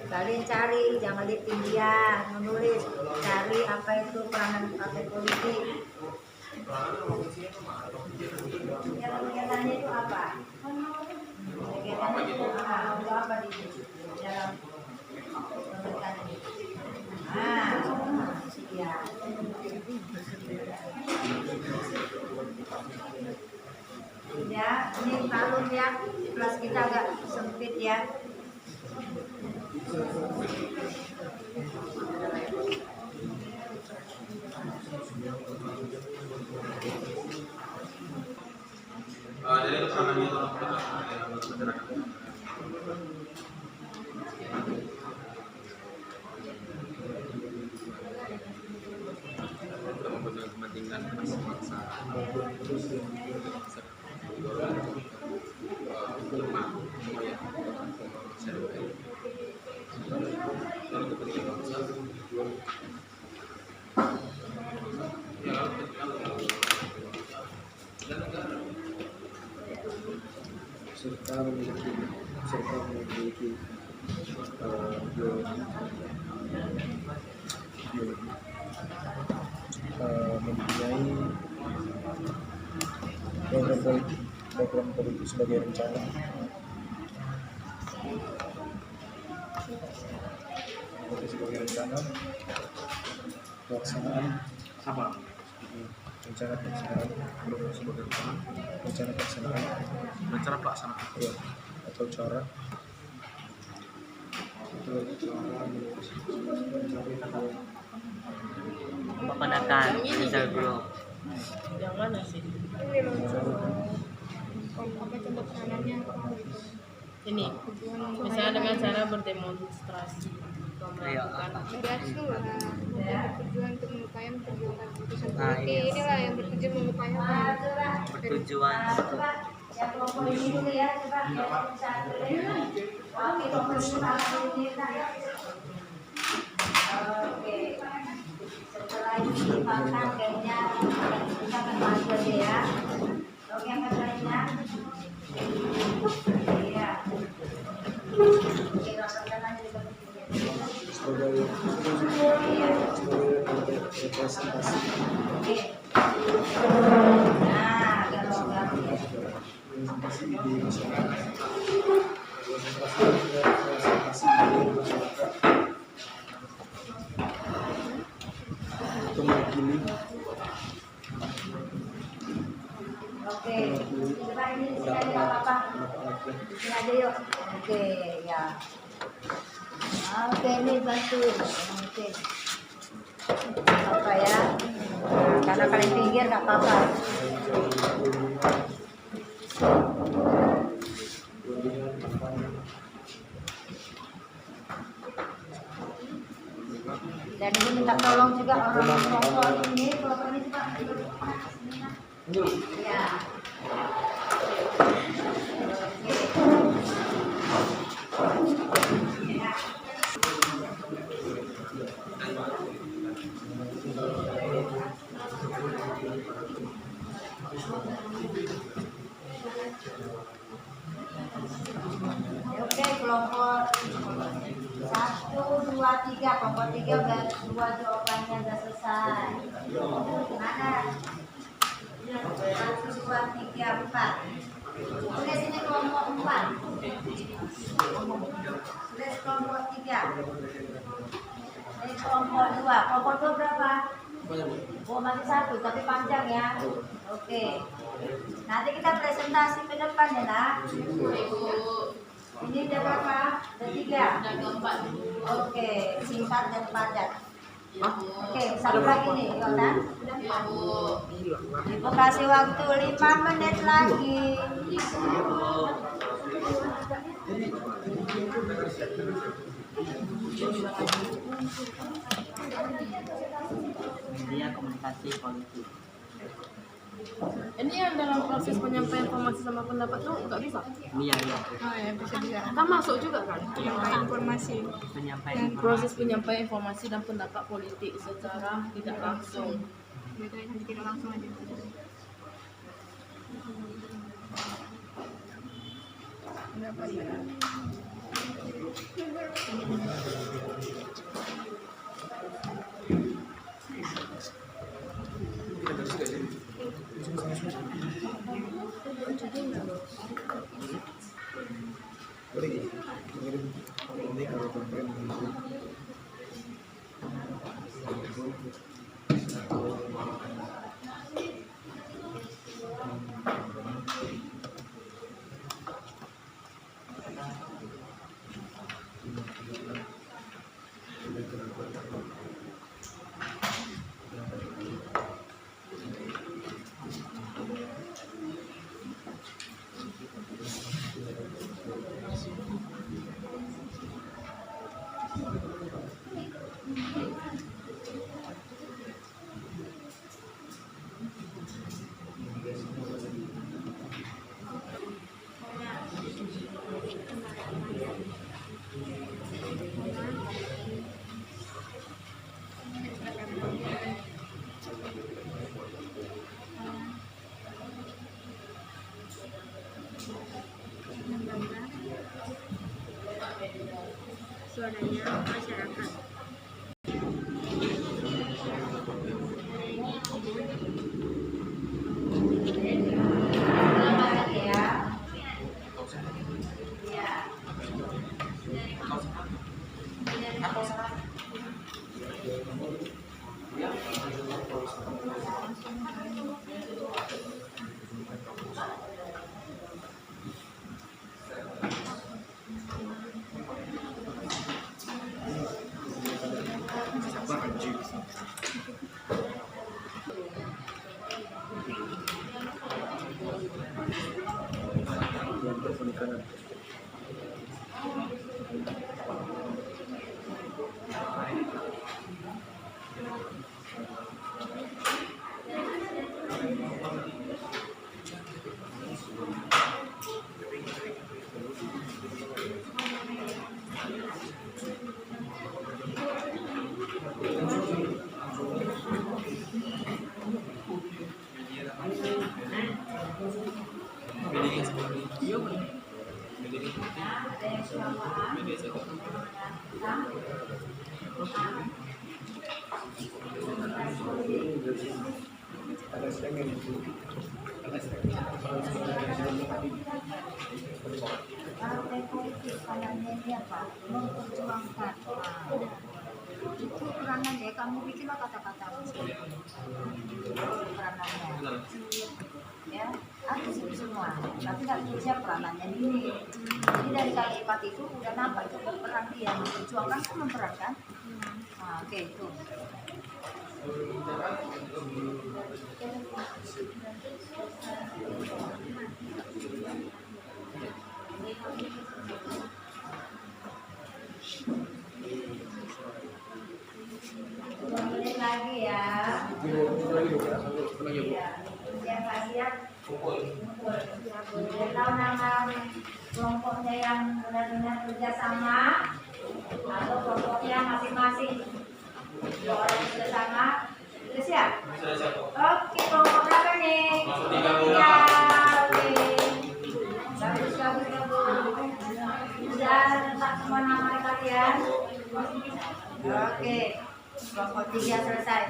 S3: Kalian cari, jangan ditinggian, menulis, cari apa itu peranan partai politik. Kegiatannya itu apa? Kegiatannya itu apa di dalam pemerintahan ini? Ya. Ya, ini kalung ya, kelas kita agak sempit ya.
S9: Jadi itu peranannya itu masyarakat. Untuk memperjuangkan kepentingan bangsa, lemah, ya, lalu kepentingan bangsa, dan negara. Serta memiliki mempunyai program politik sebagai rencana pelaksanaan apa rencana pelaksanaan program sebagai rencana pelaksanaan ya, atau cara
S2: Pendataan user group.
S5: Yang mana sih?
S7: Apa contoh peranannya?
S5: Ini. Misalnya dengan cara berdemonstrasi.
S2: Ayo,
S7: Bertujuan untuk mengupayakan perjuangan keputusan
S2: Nah,
S7: politik.
S2: ini.
S7: Inilah yang bertujuan mengupayakan.
S2: bertujuan untuk
S3: Ya kelompok ini dulu ya, coba kita bisa dulu ya. Oke, kelompok ini sama ini ya. Oke. Setelah ini dipangkan kayaknya kita akan maju aja ya. Oke, yang lainnya. Iya. Oke, rasakannya juga
S1: sebagai representasi.
S3: oke. Nah, garong-garong ya.
S1: Representasi di masyarakat. Representasi di masyarakat. Untuk mewakili.
S3: Oke, coba ini di sini aja nggak apa-apa. Di sini aja yuk. Oke, ya. Oke, ini bantu. Oke. Apa ya? Nah, karena kalian pinggir nggak apa-apa. Dan ini minta tolong juga orang kelompok ini, kelompok ini coba. Ya. Oke, kelompok 1, 2, 3, kelompok 3 udah 2 jawabannya udah selesai. Mana? 1, 2, 3, 4. Oke, sini kelompok 4. Tulis kelompok 3. Ini kelompok 2. Kelompok 2 berapa? Oh, masih 1, tapi panjang ya. Oke. Nanti kita presentasi ke depan ya, nak. Ini udah berapa? Udah 3. Oke, singkat dan padat. Oke, satu lagi nih, Yona. Ibu kasih waktu 5 menit lagi.
S2: media komunikasi politik.
S5: Ini
S10: Ini yang dalam proses penyampaian informasi sama pendapat tuh nggak bisa?
S2: Iya.
S10: Oh ya, bisa juga. Kan masuk juga kan? Penyampaian informasi.
S2: Penyampaian
S10: Proses penyampaian informasi dan pendapat politik secara tidak langsung.
S8: Tidak langsung aja. Suaranya masyarakat.
S3: Selamat ya. Ya. Partai politik pada media Pak memperjuangkan itu peranannya. Kamu bikinlah kata-kata peranannya ya, ada semua tapi nggak tahu siapa peranannya ini. Jadi dari kalimat itu udah nampak itu peran dia memperjuangkan kan, memperankan. Nah, oke itu. Boleh lagi ya. Iya. Yang kalian tahu nama kelompoknya yang benar-benar kerjasama atau kelompoknya masing-masing orang kerjasama sudah siap? Oke, kelompok berapa nih? 3. Oke. Bagus. Sudah tetap semua nama kalian. Oke, kelompok 3 selesai.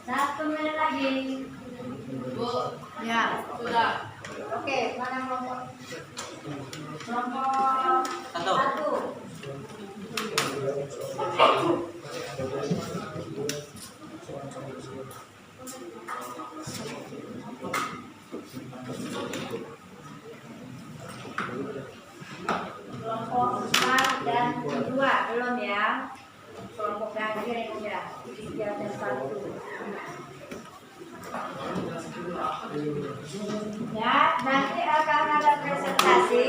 S3: 1 menit lagi. Bu, ya, sudah. Oke, mana kelompok? Kelompok 1. Kelompok 4 dan 2 belum ya. Kelompok ganjil ini ya. 3 dan 1. Ya, nanti akan ada presentasi.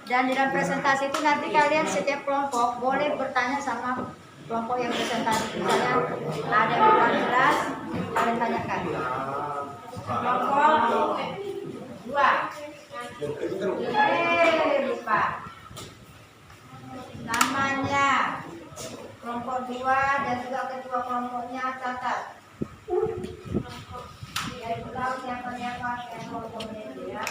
S3: Dan di dalam presentasi itu nanti kalian setiap kelompok boleh bertanya sama kelompok yang presentasi. Misalnya ada yang kurang jelas, kalian tanyakan. Kelompok 2. Lupa. Namanya kelompok 2 dan juga ketua kelompoknya catat. Jadi tahu siapa yang kelompoknya itu ya.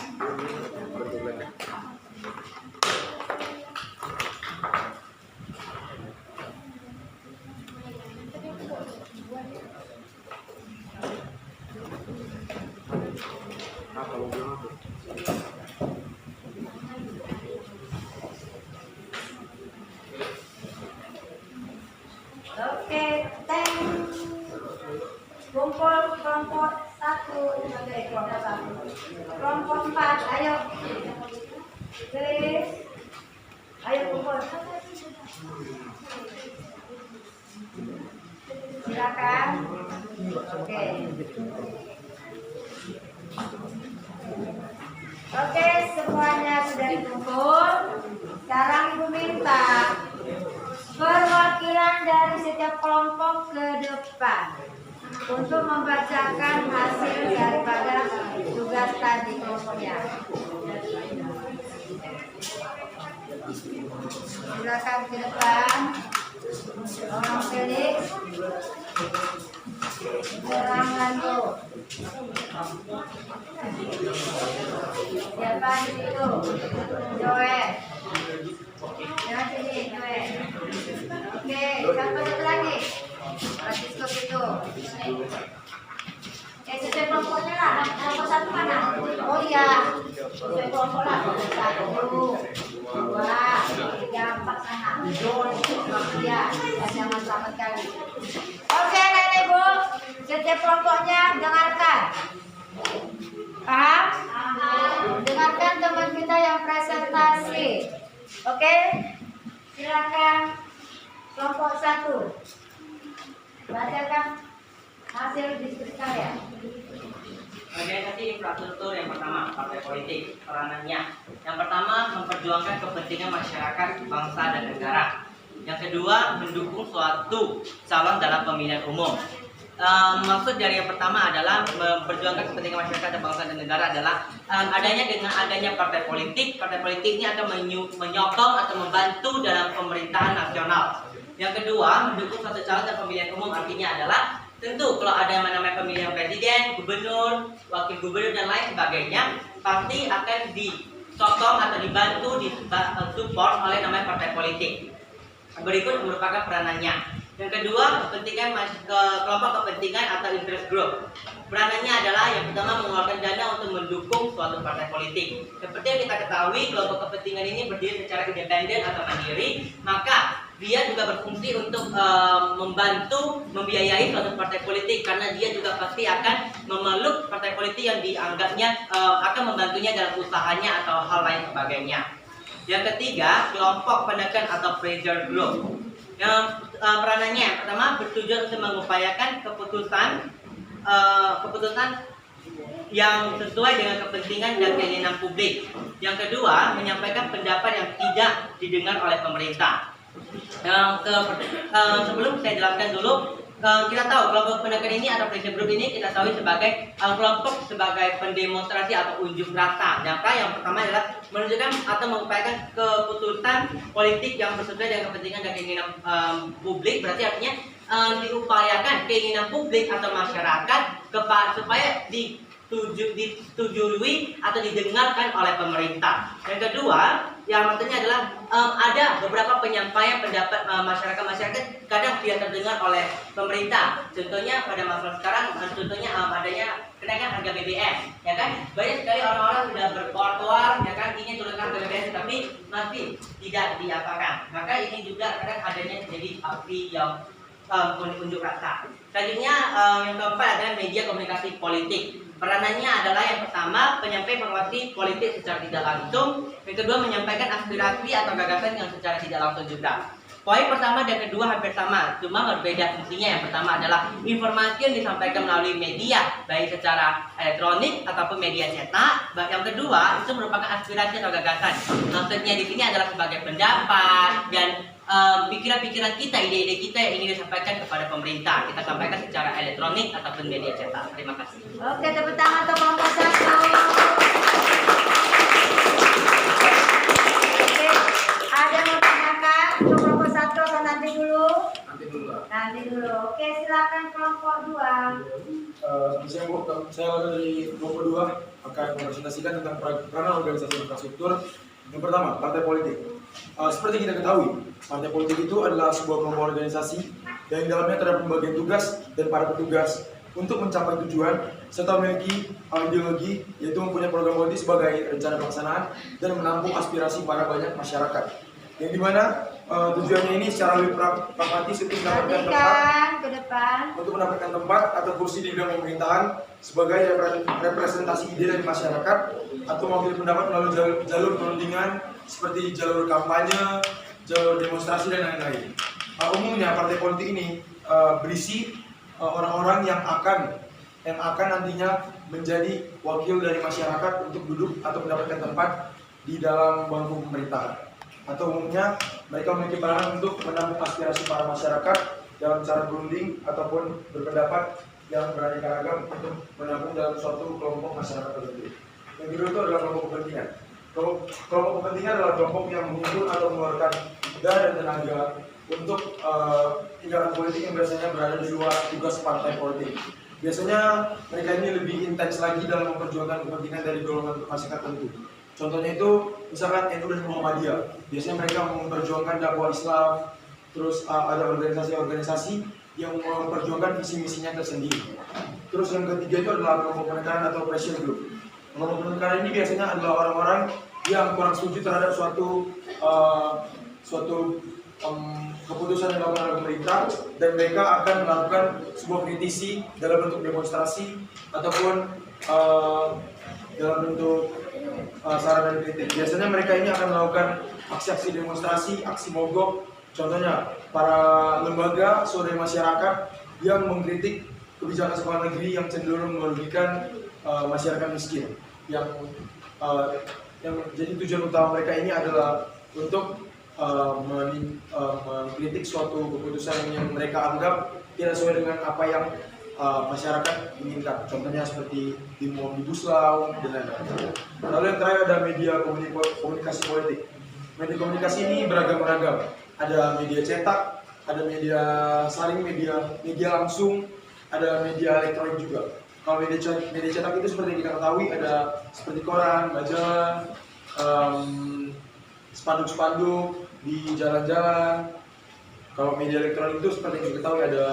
S9: Apa lo bilang apa?
S3: Oke, thank. Kumpul kelompok 1 sebagai kelompok 1. Kelompok 4, ayo. Please. Ayo kumpul. Silakan. Oke. Oke, semuanya sudah dikumpul. Sekarang Ibu minta perwakilan dari setiap kelompok ke depan untuk membacakan hasil daripada tugas tadi kelompoknya. Silakan ke depan. Orang Felix, Serangando. Siapa di situ? Joe. Jangan sini, Joe. Oke, siapa satu lagi? Francisco itu. Setiap kelompoknya lah, kelompok 1 mana? Oh iya, setiap kelompok lah. 1, 2, 3, 4 sana. Iya, jangan sama sekali. Oke, Nenek Ibu, setiap kelompoknya dengarkan. Paham? Dengarkan teman kita yang presentasi. Oke, silakan kelompok 1. Bacakan hasil diskusi kalian.
S2: Organisasi infrastruktur yang pertama, partai politik, peranannya. Yang pertama, memperjuangkan kepentingan masyarakat, bangsa, dan negara. Yang kedua, mendukung suatu calon dalam pemilihan umum. Maksud dari yang pertama adalah memperjuangkan kepentingan masyarakat dan bangsa dan negara adalah dengan adanya partai politik ini akan menyokong atau membantu dalam pemerintahan nasional. Yang kedua, mendukung suatu calon dalam pemilihan umum artinya adalah tentu kalau ada yang namanya pemilihan presiden, gubernur, wakil gubernur dan lain sebagainya pasti akan disokong atau dibantu, disupport oleh namanya partai politik. Berikut merupakan peranannya. Yang kedua, kelompok kepentingan atau interest group. Peranannya adalah yang pertama mengeluarkan dana untuk mendukung suatu partai politik. Seperti yang kita ketahui, kelompok kepentingan ini berdiri secara independen atau mandiri, maka dia juga berfungsi untuk membantu membiayai suatu partai politik karena dia juga pasti akan memeluk partai politik yang dianggapnya akan membantunya dalam usahanya atau hal lain sebagainya. Yang ketiga, kelompok penekan atau pressure group. Yang peranannya yang pertama bertujuan untuk mengupayakan keputusan yang sesuai dengan kepentingan dan keinginan publik. Yang kedua, menyampaikan pendapat yang tidak didengar oleh pemerintah. Sebelum saya jelaskan dulu, kita tahu kelompok penekan ini atau pressure group ini kita tahu sebagai kelompok sebagai pendemonstrasi atau unjuk rasa. Yang pertama adalah menunjukkan atau mengupayakan keputusan politik yang sesuai dengan kepentingan dan keinginan publik. Berarti artinya diupayakan keinginan publik atau masyarakat supaya disetujui atau didengarkan oleh pemerintah. Yang kedua, yang maksudnya adalah ada beberapa penyampaian pendapat masyarakat kadang tidak terdengar oleh pemerintah. Contohnya pada masalah sekarang, contohnya adanya kenaikan harga BBM, ya kan? Banyak sekali orang-orang sudah berkoar-koar, ya kan, ingin turunkan harga BBM tapi masih tidak diapakan. Maka ini juga kadang adanya jadi aksi yang unjuk rasa. Selanjutnya yang keempat adalah media komunikasi politik. Peranannya adalah yang pertama penyampaian informasi politik secara tidak langsung. Yang kedua menyampaikan aspirasi atau gagasan yang secara tidak langsung juga. Poin pertama dan kedua hampir sama, cuma berbeda fungsinya. Yang pertama adalah informasi yang disampaikan melalui media, baik secara elektronik ataupun media cetak. Yang kedua itu merupakan aspirasi atau gagasan. Maksudnya di sini adalah sebagai pendapat dan pikiran-pikiran kita, ide-ide kita yang ingin disampaikan kepada pemerintah. Kita sampaikan secara elektronik ataupun media cetak. Terima kasih.
S3: Oke, tepuk tangan untuk kelompok 1. Oke, ada yang mau tanyakan untuk kelompok 1 atau nanti dulu? Nanti dulu. Oke, silakan kelompok 2.
S1: Saya dari kelompok 2 akan merepresentasikan tentang peranan organisasi infrastruktur. Yang pertama, partai politik. Seperti kita ketahui, partai politik itu adalah sebuah kelompok organisasi yang di dalamnya terdapat pembagian tugas dan para petugas untuk mencapai tujuan serta memiliki ideologi, yaitu mempunyai program politik sebagai rencana pelaksanaan dan menampung aspirasi para banyak masyarakat. Yang dimana tujuannya ini secara lebih pragmatis untuk mendapatkan tempat atau kursi di bidang pemerintahan sebagai representasi ide dari masyarakat atau mewakili pendapat melalui jalur perundingan seperti jalur kampanye, jalur demonstrasi dan lain-lain. Umumnya partai politik ini berisi orang-orang yang akan nantinya menjadi wakil dari masyarakat untuk duduk atau mendapatkan tempat di dalam bangku pemerintahan. Atau umumnya mereka memiliki peranan untuk menampung aspirasi para masyarakat dalam cara berunding ataupun berpendapat yang beraneka ragam untuk menampung dalam suatu kelompok masyarakat tertentu. Yang kedua itu adalah kelompok kepentingan. Kelompok kepentingan adalah kelompok yang menghimpun atau mengeluarkan dana dan tenaga untuk tindakan politik yang biasanya berada di luar tugas partai politik. Biasanya mereka ini lebih intens lagi dalam memperjuangkan kepentingan dari golongan masyarakat tertentu. Contohnya itu misalkan NU dan Muhammadiyah. Biasanya mereka memperjuangkan dakwah Islam, terus ada organisasi-organisasi yang memperjuangkan visi-misinya tersendiri. Terus yang ketiga itu adalah kelompok penekanan atau pressure group. Kelompok penekanan ini biasanya adalah orang-orang yang kurang setuju terhadap suatu keputusan yang dilakukan oleh pemerintah, dan mereka akan melakukan sebuah kritisi dalam bentuk demonstrasi ataupun dalam bentuk saran dan kritik. Biasanya mereka ini akan melakukan aksi-aksi demonstrasi, aksi mogok. Contohnya para lembaga swadaya masyarakat yang mengkritik kebijakan sekolah negeri yang cenderung merugikan masyarakat miskin. Yang jadi tujuan utama mereka ini adalah untuk mengkritik suatu keputusan yang mereka anggap tidak sesuai dengan apa yang masyarakat inginkan. Contohnya seperti demo omnibus law dan lain-lain. Lalu yang terakhir ada media komunikasi politik. Media komunikasi ini beragam-ragam. Ada media cetak, ada media saring, media langsung, ada media elektronik juga. Kalau media cetak itu seperti yang kita ketahui ada seperti koran, majalah, spanduk-spanduk di jalan-jalan. Kalau media elektronik itu seperti yang kita ketahui ada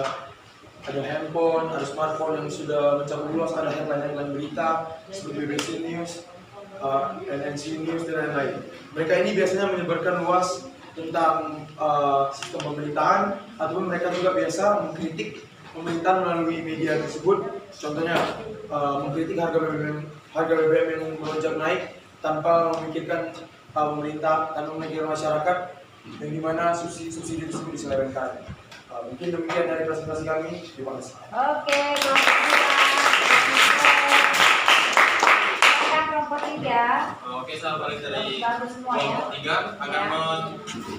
S1: handphone, ada smartphone yang sudah mencakup luas, ada headline-headline berita seperti BBC News, NNC News dan lain-lain. Mereka ini biasanya menyebarkan luas tentang sistem pemerintahan, ataupun mereka juga biasa mengkritik pemerintahan melalui media tersebut. Contohnya mengkritik harga BBM yang melonjak naik tanpa memikirkan pemerintah, tanpa memikirkan masyarakat, yang dimana subsidi tersebut diselewengkan. Mungkin demikian dari presentasi kami. Terima kasih.
S3: Oke, kelompok 3.
S4: Oke, saya balik dari kelompok 3 akan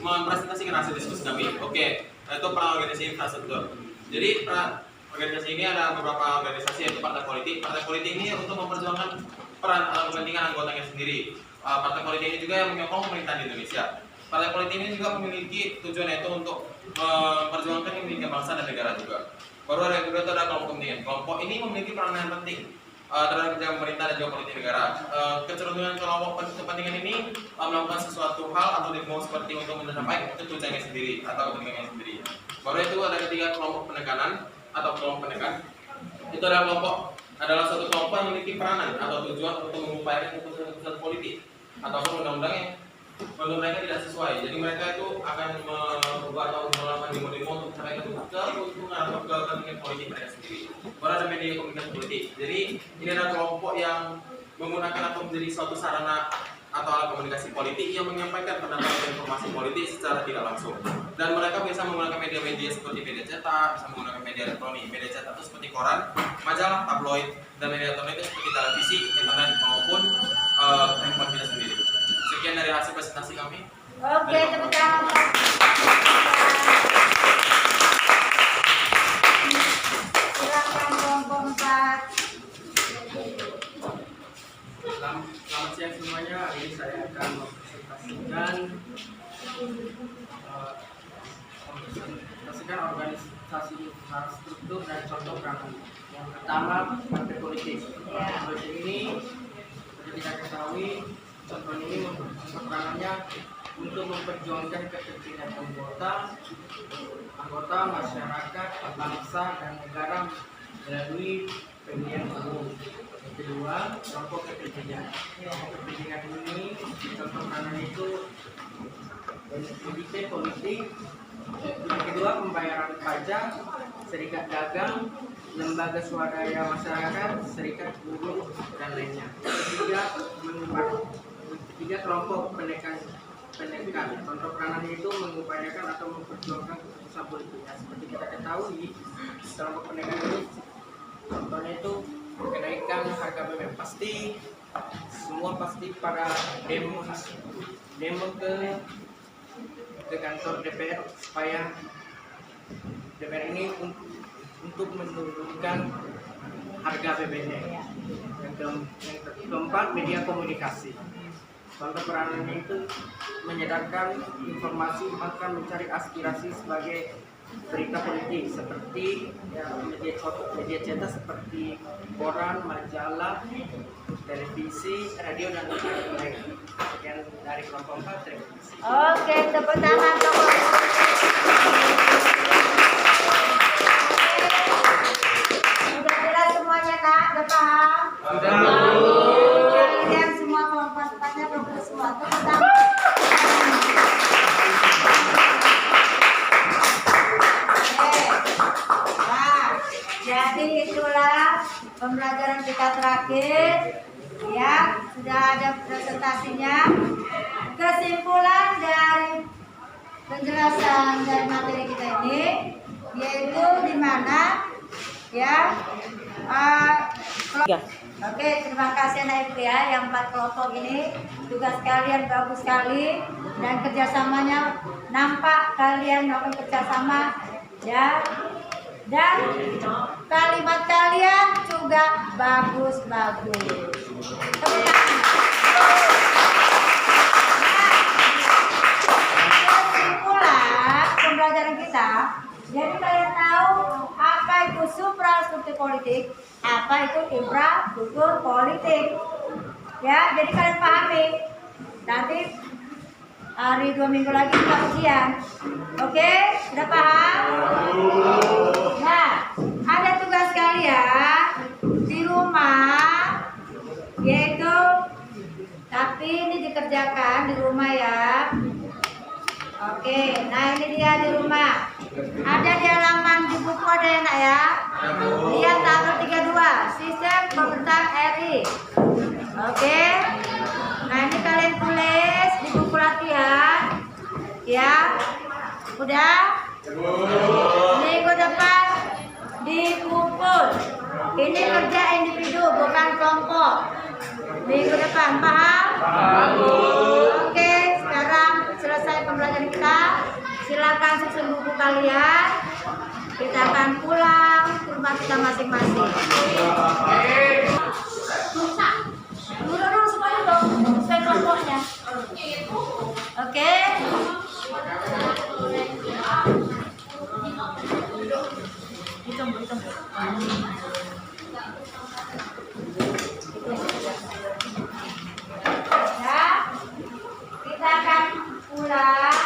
S4: mempresentasikan hasil diskusi kami. Oke, itu organisasi infrastruktur. Jadi organisasi ini ada beberapa organisasi, yaitu partai politik. Partai politik ini untuk memperjuangkan peran atau kepentingan anggotanya sendiri. Partai politik ini juga yang menyokong pemerintahan di Indonesia. Partai politik ini juga memiliki tujuan, yaitu untuk memperjuangkan kepentingan bangsa dan negara juga. Baru ada yang kedua itu ada kelompok kepentingan. Kelompok ini memiliki peranan yang penting terhadap kepentingan pemerintah dan juga politik negara. Kecenderungan kelompok kepentingan ini melakukan sesuatu hal atau demo seperti untuk mencapai tujuannya sendiri atau kepentingannya sendiri. Baru itu ada ketiga kelompok penekanan atau kelompok penekan. Itu adalah suatu kelompok yang memiliki peranan atau tujuan untuk mengupayakan keputusan politik ataupun undang-undang yang menurut mereka tidak sesuai. Jadi mereka itu akan merubah atau melakukan demo-demo untuk mencapai keuntungan atau kepentingan politik mereka sendiri. Baru ada media komunikasi politik. Jadi ini adalah kelompok yang menggunakan atau menjadi suatu sarana atau alat komunikasi politik yang menyampaikan pendapat dan informasi politik secara tidak langsung. Dan mereka bisa menggunakan media-media seperti media cetak, bisa menggunakan media elektronik. Media cetak itu seperti koran, majalah, tabloid, dan media elektronik itu seperti televisi, internet maupun handphone kita sendiri. Sekian dari hasil presentasi kami.
S3: Oke, tepuk tangan. Silakan kelompok 4.
S11: Selamat siang semuanya. Hari ini saya akan mempresentasikan organisasi infrastruktur dan contoh perangan. Yang pertama, partai politik. Partai politik ini seperti kita ketahui, contoh ini peranannya untuk memperjuangkan kepentingan anggota masyarakat, bangsa dan negara melalui pemilihan umum. Yang kedua, kelompok kepentingan. Kepentingan ini contoh peranan itu komite politik. Yang kedua, pembayaran pajak, serikat dagang, lembaga swadaya masyarakat, serikat buruh dan lainnya. Ketiga, kelompok penekan. Contoh peranan itu mengupayakan atau memperjuangkan keputusan politiknya. Seperti kita ketahui, kelompok penekan ini contohnya itu kenaikan harga BBM. Semua pasti pada demo ke kantor DPR supaya DPR ini untuk menurunkan harga BBM. Yang keempat, media komunikasi. Contoh peranannya itu menyedarkan informasi, bahkan mencari aspirasi sebagai berita politik seperti media cetak seperti koran, majalah, televisi, radio dan lain-lain. Sekian dari kelompok 4. Terima kasih.
S3: Oke, tepuk tangan kelompok. Sudah jelas semuanya, Kak? Sudah paham?
S6: Sudah.
S3: Kalian semua kelompok-kelompoknya belum semua. Tepuk tangan. Jadi itulah pembelajaran kita terakhir, ya, sudah ada presentasinya. Kesimpulan dari penjelasan dari materi kita ini, yaitu di mana, ya, oke, terima kasih anak ibu ya, yang 4 kelompok ini tugas kalian bagus sekali dan kerjasamanya nampak kalian melakukan kerjasama, ya. Dan kalimat kalian juga bagus-bagus. Kesimpulan pembelajaran kita, jadi kalian tahu apa itu suprastruktur politik, apa itu infrastruktur politik. Ya, jadi kalian pahami. Nanti hari 2 minggu lagi kita ujian. Oke, sudah paham? Nah, ada tugas kalian di rumah, yaitu, tapi ini dikerjakan di rumah ya. Oke, nah ini dia di rumah. Ada di halaman di buku ada ya, Nak ya? Lihat tanggal 32, Sistem Pemerintahan RI. Oke. Nah, ini kalian tulis di buku latihan. Ya. Udah? Minggu depan dikumpul. Ini kerja individu, bukan kelompok. Minggu depan, paham? Oke, sekarang selesai pembelajaran kita. Silakan susun buku kalian. Kita akan pulang ke rumah kita masing-masing. Dulu semuanya dong, sesuai kelompoknya. Oke. Hitung. Ya, kita akan pulang.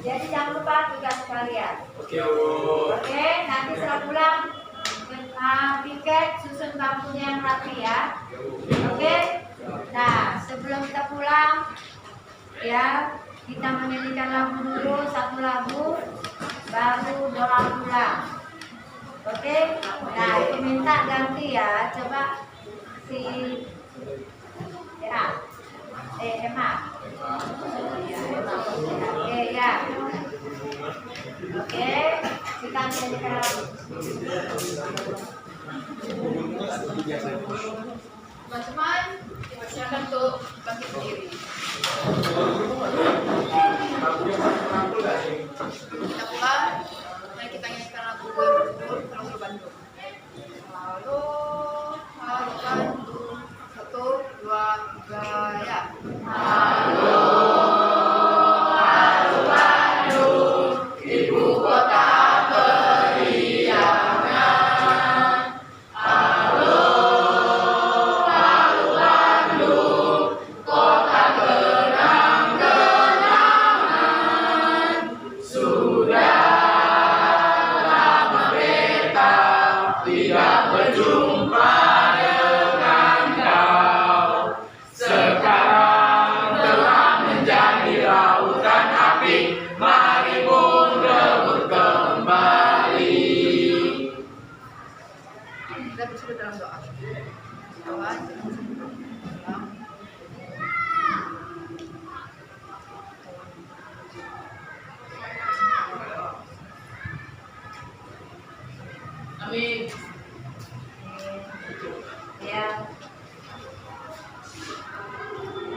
S3: Jadi jangan lupa tugas kalian. Oke, nanti setelah pulang tiket susun bangkunya yang rapi ya. Oke. Nah, sebelum kita pulang, ya, kita menyanyikan lagu dulu, 1 lagu, baru doa pulang. Oke. Nah, itu minta ganti ya. Coba si Emma. Oke ya. Oke, kita menyanyikan lagu.
S10: Teman-teman, silakan untuk bangkit berdiri.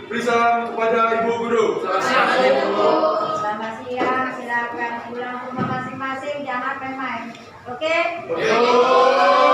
S1: Beri salam kepada Ibu Guru.
S3: Selamat siang, silakan pulang ke rumah masing-masing, jangan main-main. Oke?
S1: Oke.